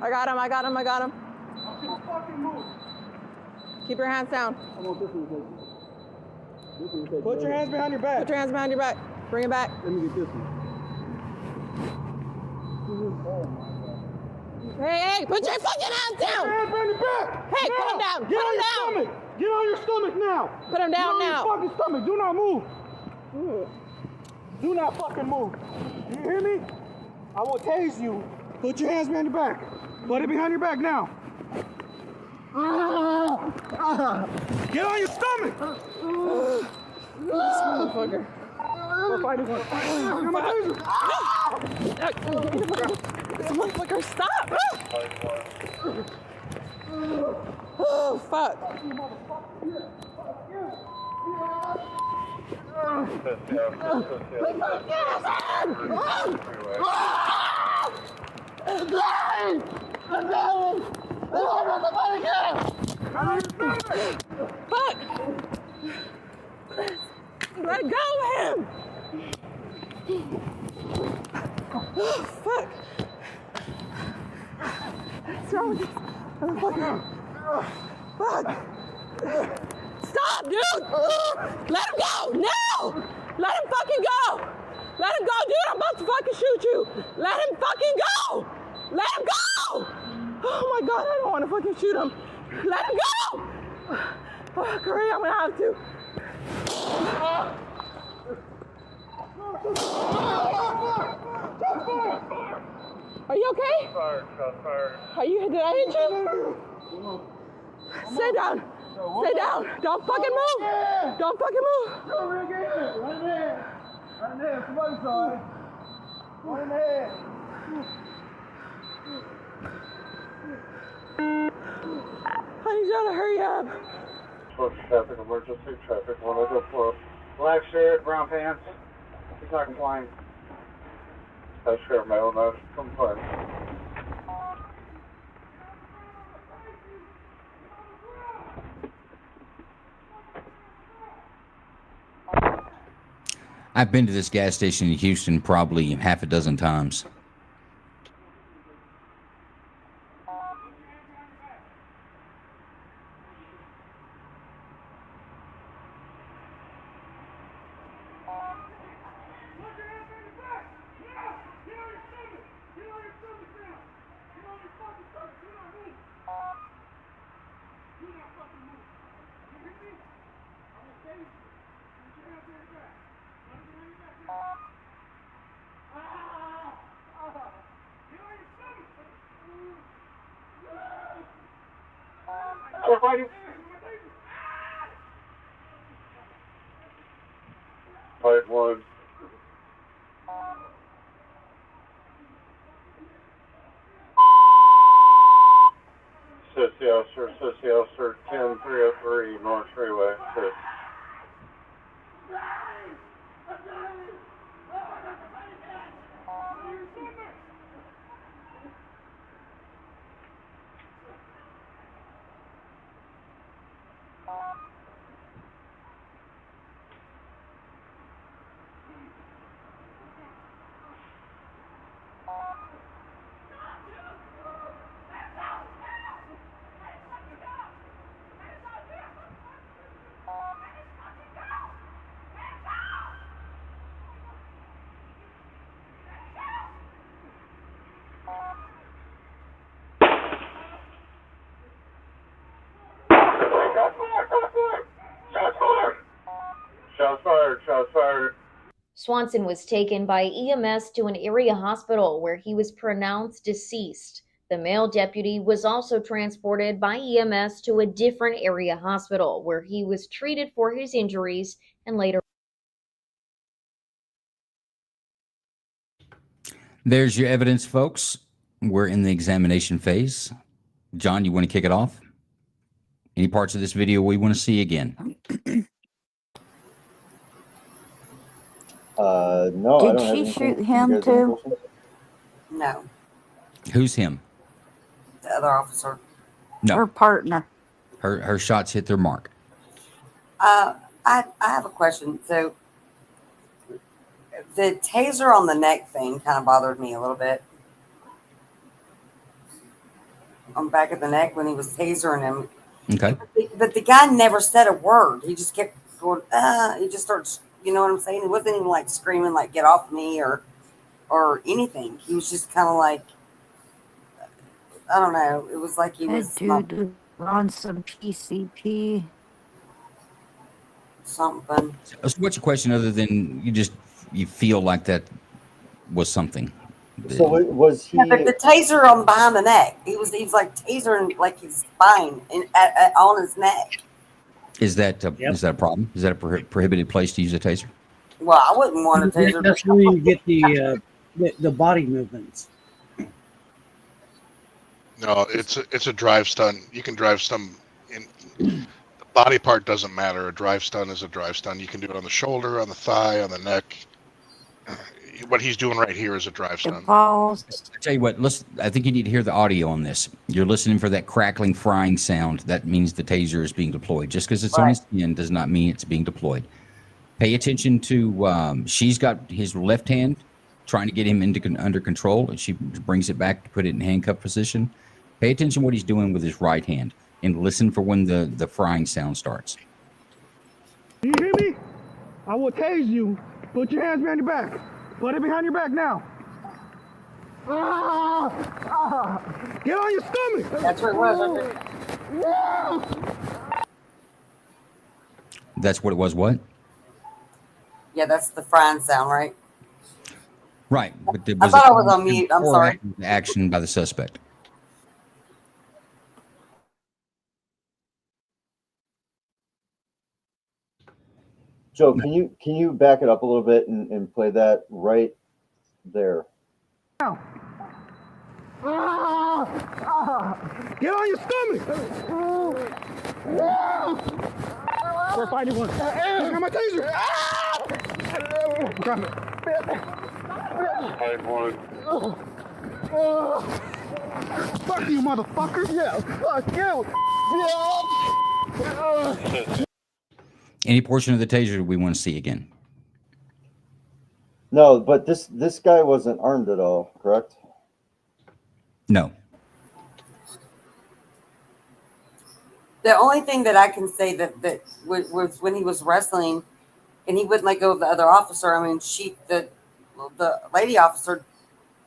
I got him, I got him, I got him. Keep your hands down. Put your hands behind your back. Put your hands behind your back. Bring it back. Let me get this one. Hey, put your fucking hands down. Put your hands behind your back. Hey, now. put him down. Get Put on him your down. stomach. Get on your stomach now. Put him down now. Get on your fucking stomach. Do not move. Do not fucking move. Do you hear me? I will tase you. Put your hands behind your back. Put it behind your back now. Get on your stomach. This motherfucker. We're fighting one. This motherfucker, stop! Oh, fuck. Fuck! Let go of him! Oh, fuck. What's wrong with this motherfucker? Fuck. Stop, dude! Let him go! Now! Let him fucking go! Let him go, dude! I'm about to fucking shoot you! Let him fucking go! Let him go! Oh my god, I don't want to fucking shoot him! Let him go! Oh, great, I'm gonna have to. Are you okay? Are you? Did I hit you? Stay down. Stay down. Don't fucking move. Don't fucking move. Right there. Somebody's side. Right there. I need y'all to hurry up. Traffic emergency. Traffic 104. Black shirt, brown pants. He's not complying. That's sheriff mail, not complying. I've been to this gas station in Houston probably half a dozen times. Fight one. Sissy officer, 10303 North Freeway. Sis. Shots fired. Swanson was taken by EMS to an area hospital where he was pronounced deceased. The male deputy was also transported by EMS to a different area hospital where he was treated for his injuries and later. There's your evidence, folks. We're in the examination phase. John, you want to kick it off? Any parts of this video we want to see again? No. I Did don't have she anything. shoot You him guys have any too? questions? No, Who's him? the other officer. No. Her partner. Her shots hit their mark. I have a question. So the taser on the neck thing kind of bothered me a little bit. On the back of the neck when he was tasering him. Okay. But the guy never said a word. He just kept going, he just starts, you know what I'm saying? He wasn't even like screaming like get off me or anything. He was just kind of like, I don't know. It was like he That was not dude on some PCP. something. So what's your question other than you feel like that was something? So was he? Yeah, but the taser on behind the neck. He was like tasering like his spine and on his neck. Is that is that a problem? Is that a prohibited place to use a taser? Well, I wouldn't want a taser. That's where you get the body movements. No, it's a drive stun. You can drive stun in the body part doesn't matter. A drive stun is a drive stun. You can do it on the shoulder, on the thigh, on the neck. what he's doing right here is a drive stun. I tell you what, I think you need to hear the audio on this. You're listening for that crackling, frying sound. That means the taser is being deployed. Just because it's on his skin does not mean it's being deployed. Pay attention to, she's got his left hand trying to get him under control, and she brings it back to put it in handcuff position. Pay attention to what he's doing with his right hand, and listen for when the frying sound starts. Do you hear me? I will tase you. Put your hands behind your back. Put it behind your back now. Get on your stomach. That's what it was. That's what it was, what? Yeah, that's the frying sound, right? Right. But I thought I was on mute. I'm sorry. Action by the suspect. Joe, can you back it up a little bit and play that right there? Now. Get on your stomach. We're fighting one. I got my taser. Grab it. Fuck you, motherfucker. Yeah, fuck you. Any portion of the taser we want to see again? No, but this guy wasn't armed at all, correct? No. The only thing that I can say that was when he was wrestling and he wouldn't let go of the other officer. I mean, the lady officer,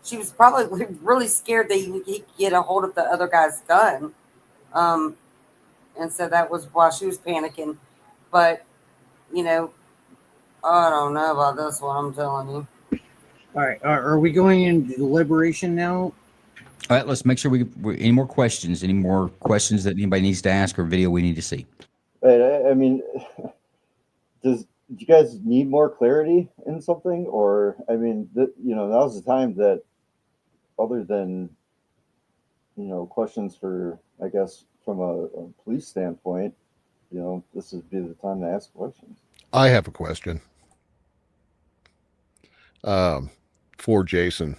she was probably really scared that he could get a hold of the other guy's gun. And so that was why she was panicking. But, you know, I don't know about this one, I'm telling you. All right. Are we going into deliberation now? All right, let's make sure any more questions that anybody needs to ask or video we need to see. Right, I mean, do you guys need more clarity in something? Or, I mean, now's the time that, other than, questions for, I guess, from a police standpoint, this would be the time to ask questions. I have a question for Jason.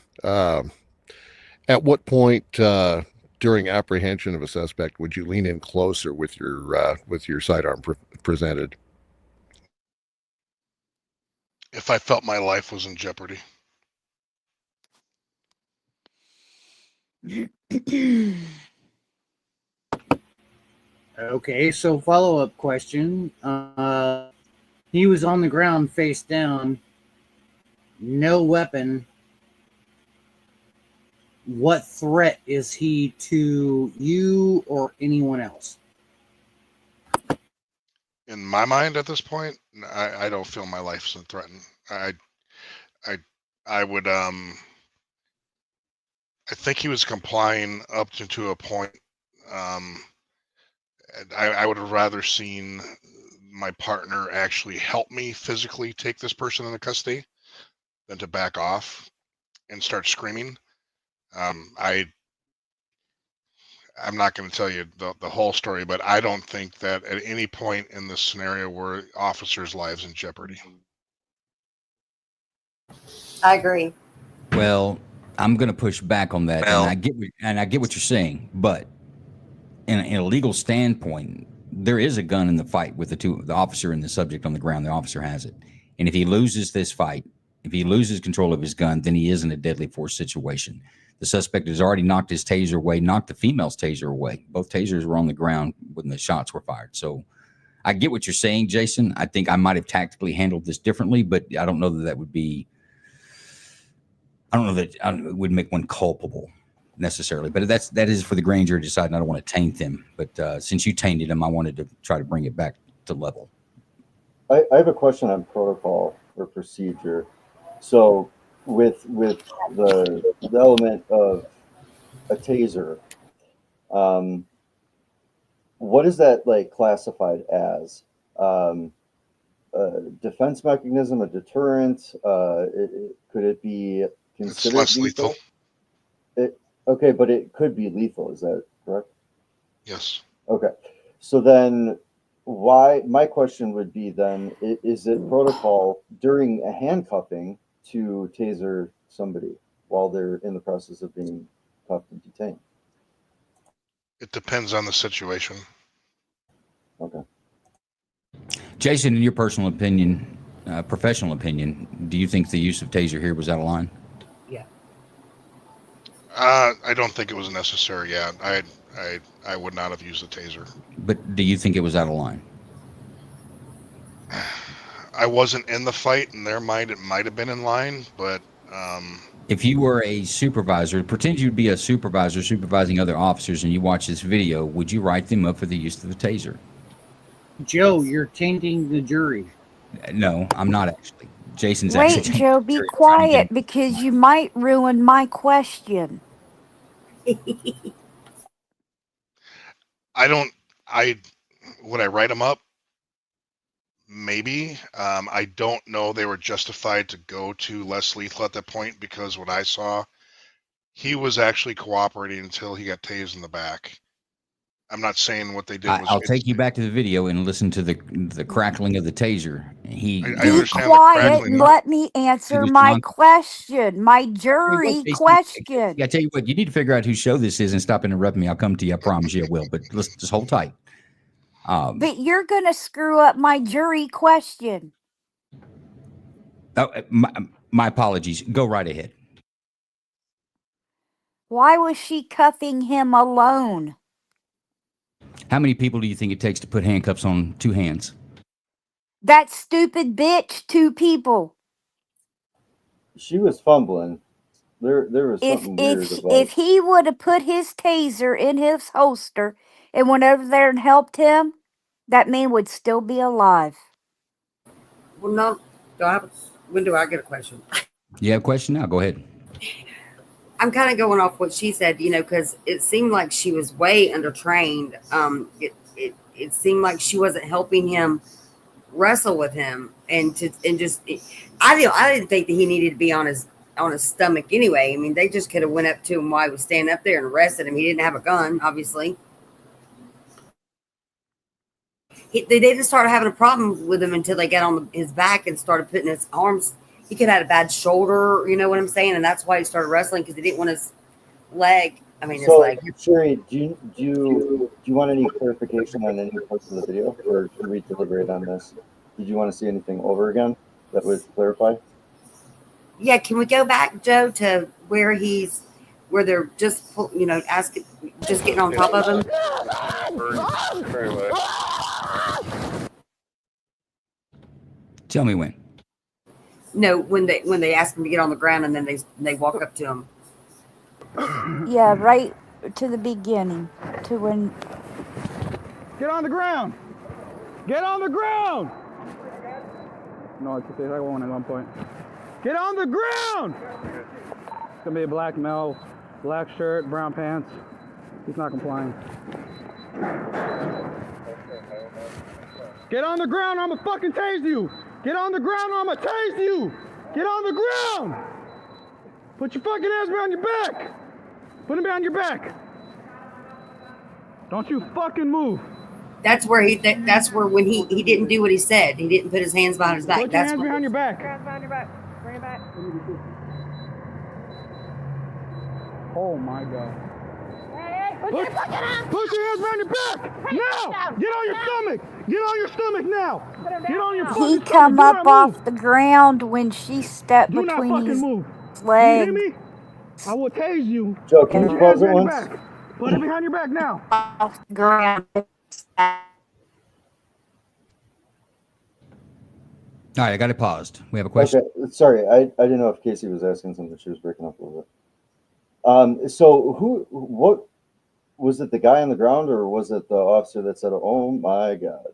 At what point during apprehension of a suspect would you lean in closer with your sidearm presented? If I felt my life was in jeopardy. Okay, so follow-up question. He was on the ground face down, no weapon. What threat is he to you or anyone else? In my mind at this point, I don't feel my life's threatened. I would I think he was complying up to a point. I would have rather seen my partner actually help me physically take this person into custody than to back off and start screaming. I'm not going to tell you the whole story, but I don't think that at any point in this scenario were officers' lives in jeopardy. I agree. Well, I'm going to push back on that, and I get what you're saying, but in a legal standpoint, there is a gun in the fight with the officer and the subject on the ground. The officer has it, and if he loses this fight, if he loses control of his gun, then he is in a deadly force situation. The suspect has already knocked his taser away, knocked the female's taser away. Both tasers were on the ground when the shots were fired. So I get what you're saying, Jason. I think I might have tactically handled this differently, but I don't know that would be, it would make one culpable necessarily. But that is for the grand jury to decide, and I don't want to taint them. But since you tainted them, I wanted to try to bring it back to level. I have a question on protocol or procedure. So with the element of a taser, what is that like classified as? A defense mechanism, a deterrent? Could it be considered less lethal? Okay, but it could be lethal. Is that correct? Yes. Okay. So then my question would be then, is it protocol during a handcuffing to taser somebody while they're in the process of being cuffed and detained? It depends on the situation. Okay. Jason, in your personal opinion, professional opinion, do you think the use of taser here was out of line? Yeah. I don't think it was necessary. Yeah, I would not have used the taser. But do you think it was out of line? I wasn't in the fight. In their mind, it might have been in line, but if you were a supervisor, pretend you'd be a supervisor supervising other officers, and you watch this video, would you write them up for the use of the taser? Joe, you're tainting the jury. No, I'm not actually. Jason's Wait, actually. Joe, be quiet because you might ruin my question. Would I write them up? Maybe. I don't know they were justified to go to less lethal at that point, because what I saw, he was actually cooperating until he got tased in the back. I'm not saying what they did was. I'll take you back to the video and listen to the crackling of the taser. Be quiet and let me answer my question, my jury question. Yeah, I tell you what, you need to figure out whose show this is and stop interrupting me. I'll come to you. I promise you I will. But let's just hold tight. But you're going to screw up my jury question. Oh, my apologies. Go right ahead. Why was she cuffing him alone? How many people do you think it takes to put handcuffs on two hands? That stupid bitch, 2 people. She was fumbling. There was something weird about If he would have put his taser in his holster and went over there and helped him, that man would still be alive. Well, no. When do I get a question? You have a question now? Go ahead. I'm kind of going off what she said, because it seemed like she was way undertrained. It seemed like she wasn't helping him wrestle with him, I didn't think that he needed to be on his stomach anyway. I mean, they just could have went up to him while he was standing up there and arrested him. He didn't have a gun, obviously. They didn't start having a problem with him until they got on his back and started putting his arms. He could have had a bad shoulder, you know what I'm saying? And that's why he started wrestling, because he didn't want his leg. His leg. Sherry, do you want any clarification on any parts of the video, or should we deliberate on this? Did you want to see anything over again that would clarify? Yeah, can we go back, Joe, to where they're just, just getting on top of him? Tell me when. No, when they ask him to get on the ground and then they walk up to him. Yeah, right to the beginning, to when. Get on the ground! Get on the ground! No, it's okay. I won't at one point. Get on the ground! It's gonna be a black male, black shirt, brown pants. He's not complying. Get on the ground, I'ma fucking tase you! Get on the ground, I'ma tase you! Get on the ground! Put your fucking hands behind your back! Put them behind your back! Don't you fucking move! That's where when he didn't do what he said. He didn't put his hands behind his back. Put your hands behind your back. Hands behind your back. Bring it back. Oh my God. Hey, put your fucking hands. Put your hands behind your back! Now! Get on your stomach! Get on your stomach now! Get on your fucking He stomach! come up off the ground when she stepped between his legs. You hear me? I will tase you. Joe, can you pause it once? Put it behind your back now. Off the ground. All right, I got it paused. We have a question. Okay, sorry, I didn't know if Casey was asking something. She was breaking up a little bit. So what was it? The guy on the ground, or was it the officer that said, "Oh my God"?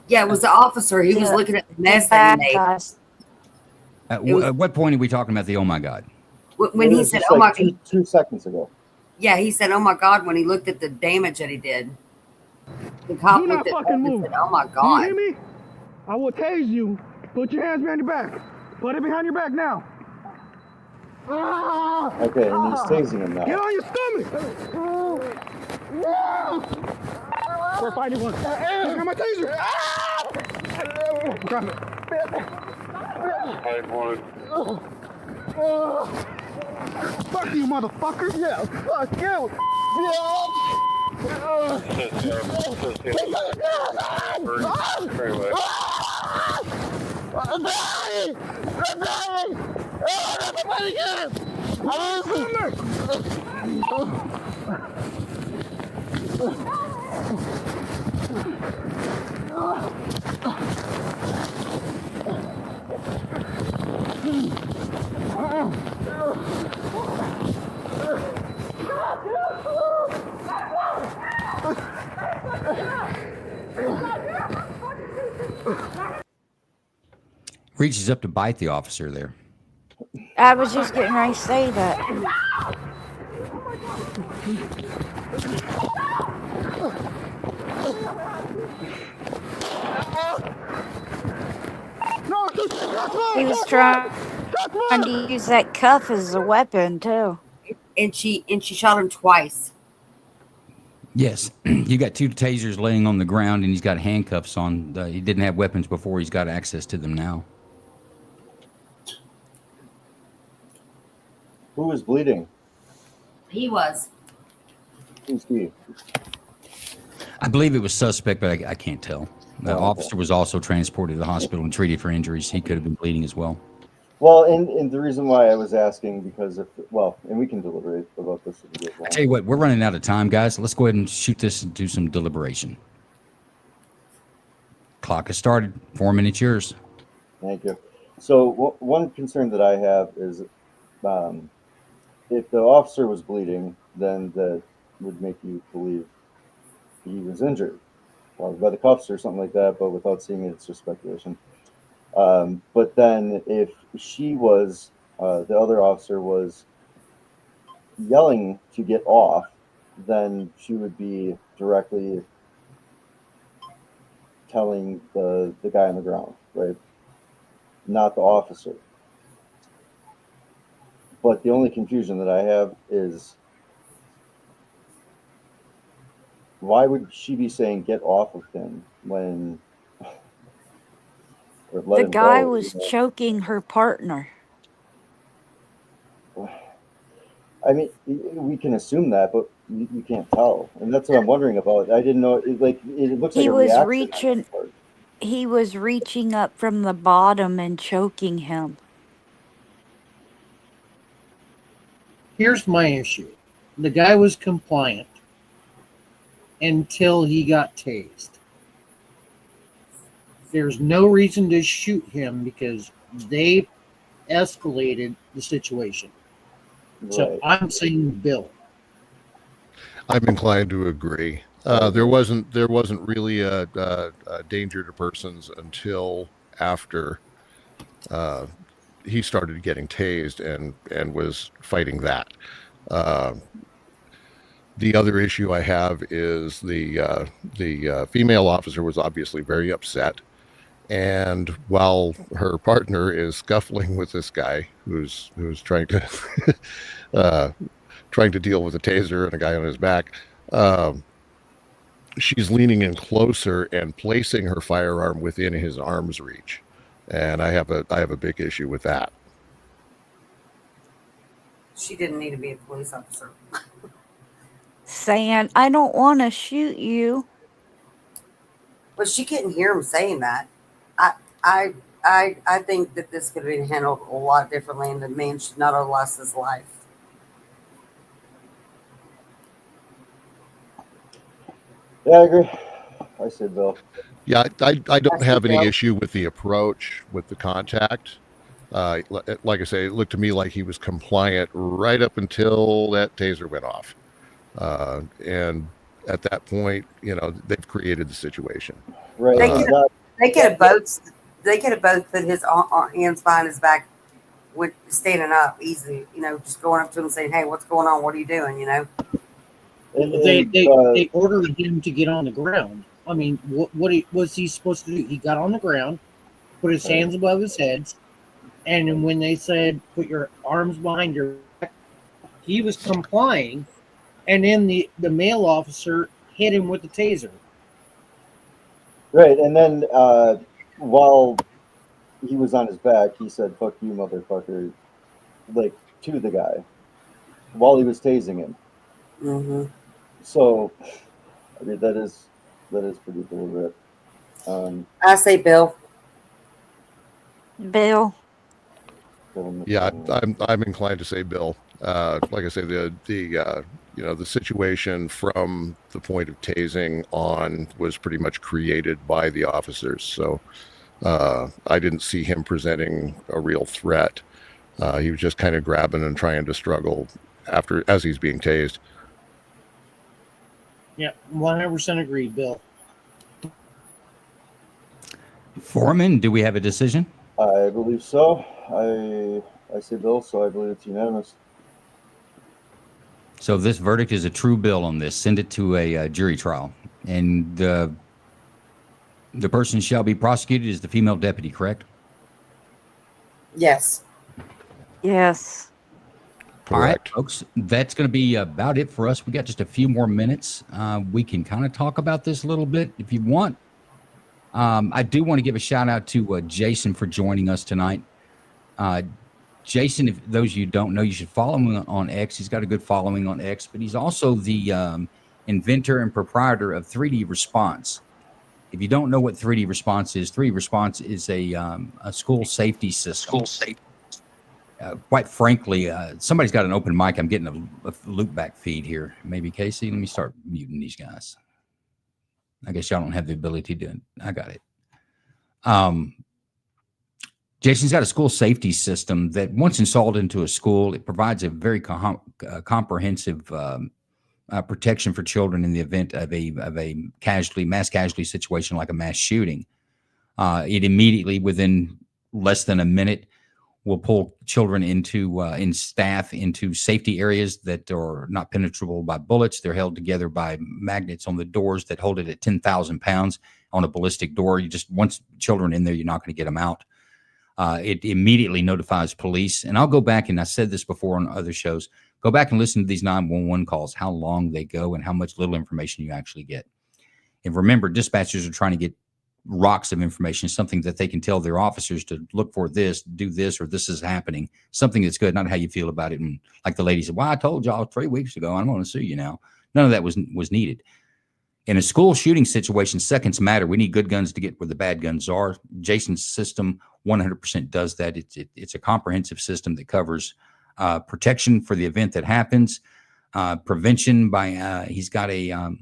Yeah, it was the officer. He was looking at the mess that he made. At what point are we talking about the "Oh my God"? When he said, "Oh my God," 2 seconds ago. Yeah, he said, "Oh my God," when he looked at the damage that he did. The cop Do not looked at fucking him and move. said, "Oh my Do God." you hear me? I will tase you. Put your hands behind your back. Put it behind your back now. Okay, and he's tasing him now. Get on your stomach. We're fighting one. Look at my taser. Grab it. Fuck you, motherfucker. Yeah, fuck you. Reaches up to bite the officer there. I was just getting ready to say that. He was trying to use that cuff as a weapon too. And she shot him twice. Yes, you got 2 tasers laying on the ground, and he's got handcuffs on. He didn't have weapons before. He's got access to them now. Who was bleeding? He was. Who's he? I believe it was suspect, but I can't tell. The officer was also transported to the hospital and treated for injuries. He could have been bleeding as well. Well, and the reason why I was asking, because and we can deliberate about this. I tell you what, we're running out of time, guys. Let's go ahead and shoot this and do some deliberation. Clock has started. 4 minutes yours. Thank you. So one concern that I have is if the officer was bleeding, then that would make you believe he was injured, by the cuffs or something like that, but without seeing it, it's just speculation. But then if she was, the other officer was yelling to get off, then she would be directly telling the guy on the ground, right? Not the officer. But the only confusion that I have is, why would she be saying get off of him when The guy was choking her partner. I mean, we can assume that, but you can't tell, and that's what I'm wondering about. I didn't know. It looks like He a was reaction. reaching. He was reaching up from the bottom and choking him. Here's my issue. The guy was compliant until he got tased. There's no reason to shoot him because they escalated the situation. So I'm saying Bill. I'm inclined to agree. There wasn't really a danger to persons until after he started getting tased and was fighting that. The other issue I have is the female officer was obviously very upset, and while her partner is scuffling with this guy who's trying to trying to deal with a taser and a guy on his back, she's leaning in closer and placing her firearm within his arm's reach, and I have a big issue with that. She didn't need to be a police officer. Saying, I don't want to shoot you. But she couldn't hear him saying that. I think that this could have been handled a lot differently, and the man should not have lost his life. Yeah, I agree. I said Bill. Yeah, I don't have any issue with the approach, with the contact. Like I say, it looked to me like he was compliant right up until that taser went off. And at that point, they've created the situation. Right. They could have both put his hands behind his back, with standing up easy. Just going up to him and saying, "Hey, what's going on? What are you doing?" They ordered him to get on the ground. I mean, what was he supposed to do? He got on the ground, put his hands above his head, and then when they said, "Put your arms behind your back," he was complying. And then the male officer hit him with the taser. Right, and then while he was on his back, he said, "Fuck you, motherfucker," like to the guy while he was tasing him. Mm-hmm. So, I mean, that is pretty deliberate. I say Bill. Bill. Yeah, I'm inclined to say Bill. Like I say, the situation from the point of tasing on was pretty much created by the officers. So I didn't see him presenting a real threat. He was just kind of grabbing and trying to struggle as he's being tased. Yeah, 100% agreed, Bill. Foreman, do we have a decision? I believe so. I say Bill, so I believe it's unanimous. So this verdict is a true bill on this. Send it to a jury trial. And the person shall be prosecuted is the female deputy, correct? Yes. Yes. All right, folks, that's going to be about it for us. We got just a few more minutes. We can kind of talk about this a little bit if you want. I do want to give a shout out to Jason for joining us tonight. Jason, if those of you don't know, you should follow him on X. He's got a good following on X, but he's also the inventor and proprietor of 3D Response. If you don't know what 3D Response is, 3D Response is a school safety system. Quite frankly, somebody's got an open mic. I'm getting a loop back feed here. Maybe Casey, let me start muting these guys. I guess y'all don't have the ability to do it. I got it. Jason's got a school safety system that once installed into a school, it provides a very comprehensive protection for children in the event of a mass casualty situation like a mass shooting. It immediately, within less than a minute, will pull children into safety areas that are not penetrable by bullets. They're held together by magnets on the doors that hold it at 10,000 pounds on a ballistic door. Once children in there, you're not going to get them out. It immediately notifies police. And I'll go back, and I said this before on other shows, go back and listen to these 911 calls, how long they go and how much little information you actually get. And remember, dispatchers are trying to get rocks of information, something that they can tell their officers to look for this, do this, or this is happening, something that's good, not how you feel about it. And like the lady said, well, I told y'all 3 weeks ago, I'm going to sue you now. None of that was needed. In a school shooting situation, seconds matter. We need good guns to get where the bad guns are. Jason's system 100% does that. It's a comprehensive system that covers protection for the event that happens, prevention by he's got a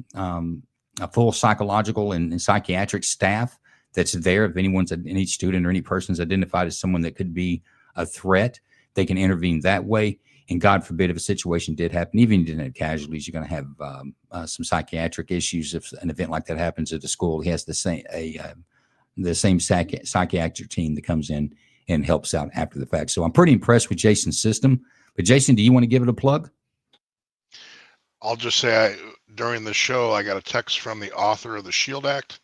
full psychological and psychiatric staff that's there. If any student or any person's identified as someone that could be a threat, they can intervene that way. And God forbid, if a situation did happen, even if you didn't have casualties, you're going to have some psychiatric issues. If an event like that happens at the school, he has the same psychiatric team that comes in and helps out after the fact. So I'm pretty impressed with Jason's system. But Jason, do you want to give it a plug? I'll just say during the show, I got a text from the author of the SHIELD Act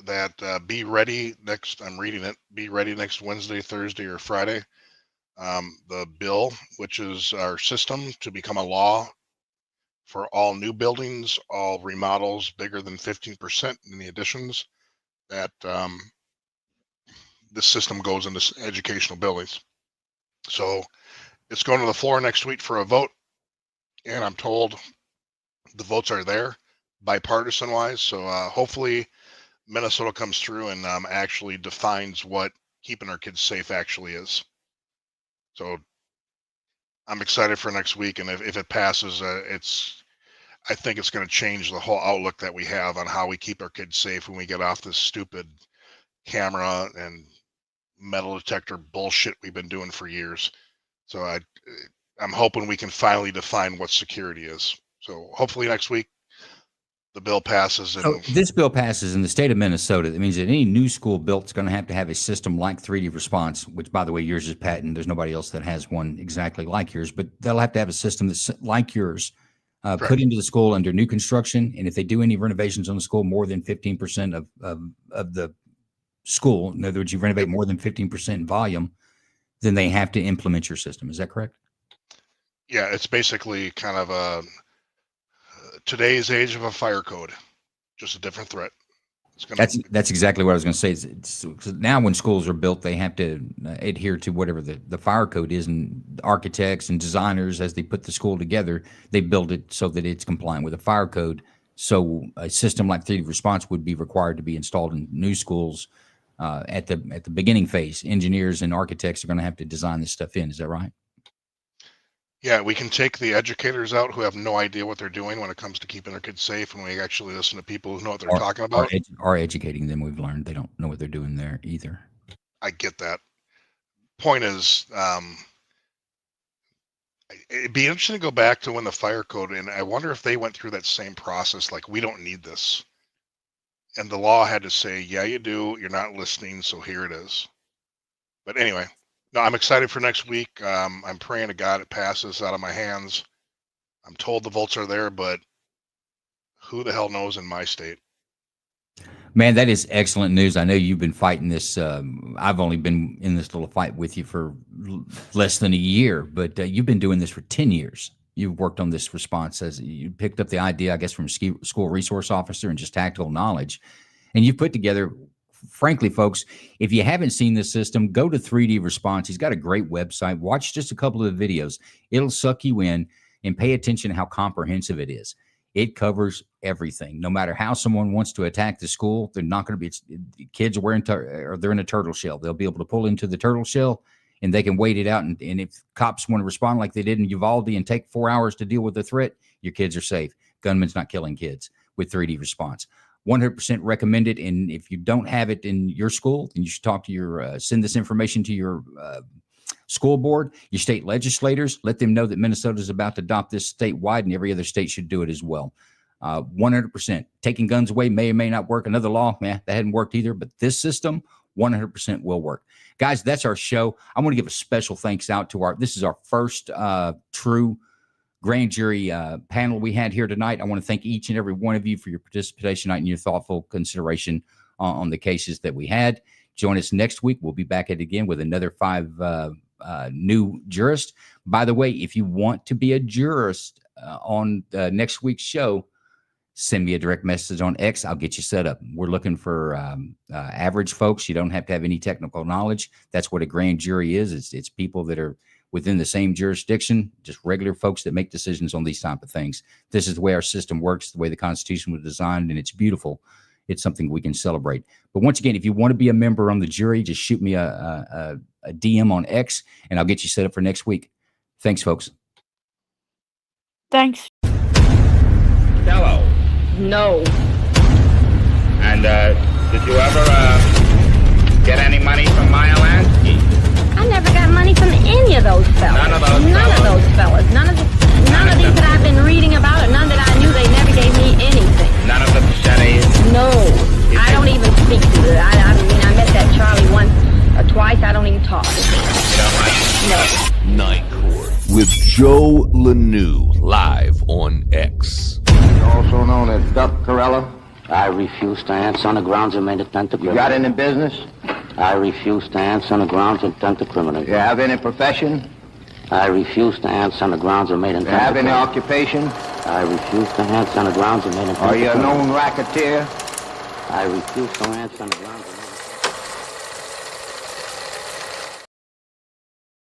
that be ready next, I'm reading it, be ready next Wednesday, Thursday, or Friday. The bill, which is our system to become a law for all new buildings, all remodels bigger than 15% in the additions, that this system goes into educational buildings. So it's going to the floor next week for a vote. And I'm told the votes are there bipartisan wise. So hopefully Minnesota comes through and actually defines what keeping our kids safe actually is. So I'm excited for next week. And if it passes, I think it's going to change the whole outlook that we have on how we keep our kids safe when we get off this stupid camera and metal detector bullshit we've been doing for years. So I'm hoping we can finally define what security is. So hopefully next week the bill passes. So this bill passes in the state of Minnesota. That means that any new school built is going to have a system like 3D Response, which, by the way, yours is patent. There's nobody else that has one exactly like yours, but they'll have to have a system that's like yours, put into the school under new construction. And if they do any renovations on the school, more than 15% of the school, in other words, you renovate more than 15% in volume, then they have to implement your system. Is that correct? Yeah, it's basically kind of today's age of a fire code, just a different threat. That's exactly what I was going to say. It's now when schools are built, they have to adhere to whatever the fire code is, and architects and designers, as they put the school together, they build it so that it's compliant with the fire code. So a system like 3D response would be required to be installed in new schools at the beginning phase. Engineers and architects are going to have to design this stuff in. Is that right? Yeah, we can take the educators out who have no idea what they're doing when it comes to keeping their kids safe, and we actually listen to people who know what they're talking about. Are educating them. We've learned they don't know what they're doing there either. I get that. Point is, it'd be interesting to go back to when the fire code, and I wonder if they went through that same process, like, we don't need this. And the law had to say, yeah, you do. You're not listening, so here it is. But anyway, no, I'm excited for next week. I'm praying to God it passes out of my hands. I'm told the votes are there, but who the hell knows in my state? Man, that is excellent news. I know you've been fighting this. I've only been in this little fight with you for less than a year, but you've been doing this for 10 years. You've worked on this response as you picked up the idea, I guess, from a school resource officer and just tactical knowledge. And you've put together, frankly, folks, if you haven't seen this system, go to 3D Response. He's got a great website. Watch just a couple of the videos. It'll suck you in, and pay attention to how comprehensive it is. It covers everything. No matter how someone wants to attack the school, they're not going to be, kids are wearing, or they're in a turtle shell. They'll be able to pull into the turtle shell, and they can wait it out. And if cops want to respond like they did in Uvalde and take 4 hours to deal with the threat, your kids are safe. Gunman's not killing kids with 3D Response. 100% recommended. And if you don't have it in your school, then you should talk to your, send this information to your school board, your state legislators. Let them know that Minnesota is about to adopt this statewide, and every other state should do it as well. 100%. Taking guns away may or may not work. Another law, that hadn't worked either. But this system, 100% will work. Guys, that's our show. I want to give a special thanks out to this is our first true grand jury panel we had here tonight. I want to thank each and every one of you for your participation tonight and your thoughtful consideration on the cases that we had. Join us next week. We'll be back at it again with another 5 new jurists. By the way, if you want to be a jurist on next week's show, send me a direct message on X. I'll get you set up. We're looking for average folks. You don't have to have any technical knowledge. That's what a grand jury is. It's people that are within the same jurisdiction, just regular folks that make decisions on these type of things. This is the way our system works, the way the Constitution was designed, and it's beautiful. It's something we can celebrate. But once again, if you want to be a member on the jury, just shoot me a DM on X, and I'll get you set up for next week. Thanks, folks. Thanks. Hello. No. And did you ever get any money from Meyer Lansky? I never got money from any of those fellas. None of those None fellas? of those fellas. None of these that I've been reading about, or none that I knew. They never gave me anything. None of the Shetties? No. I don't even speak to it. I mean, I met that Charlie once or twice. I don't even talk. You don't like No. Night Court with Joe LaNew live on X. Also known as Duck Corella. I refuse to answer on the grounds of made intent to You criminal. got any business? I refuse to answer on the grounds of intent to criminal. You have any profession? I refuse to answer on the grounds of made You intent have to any criminal. occupation? I refuse to answer on the grounds of made intent Are to you a criminal. known racketeer? I refuse to answer on the grounds of made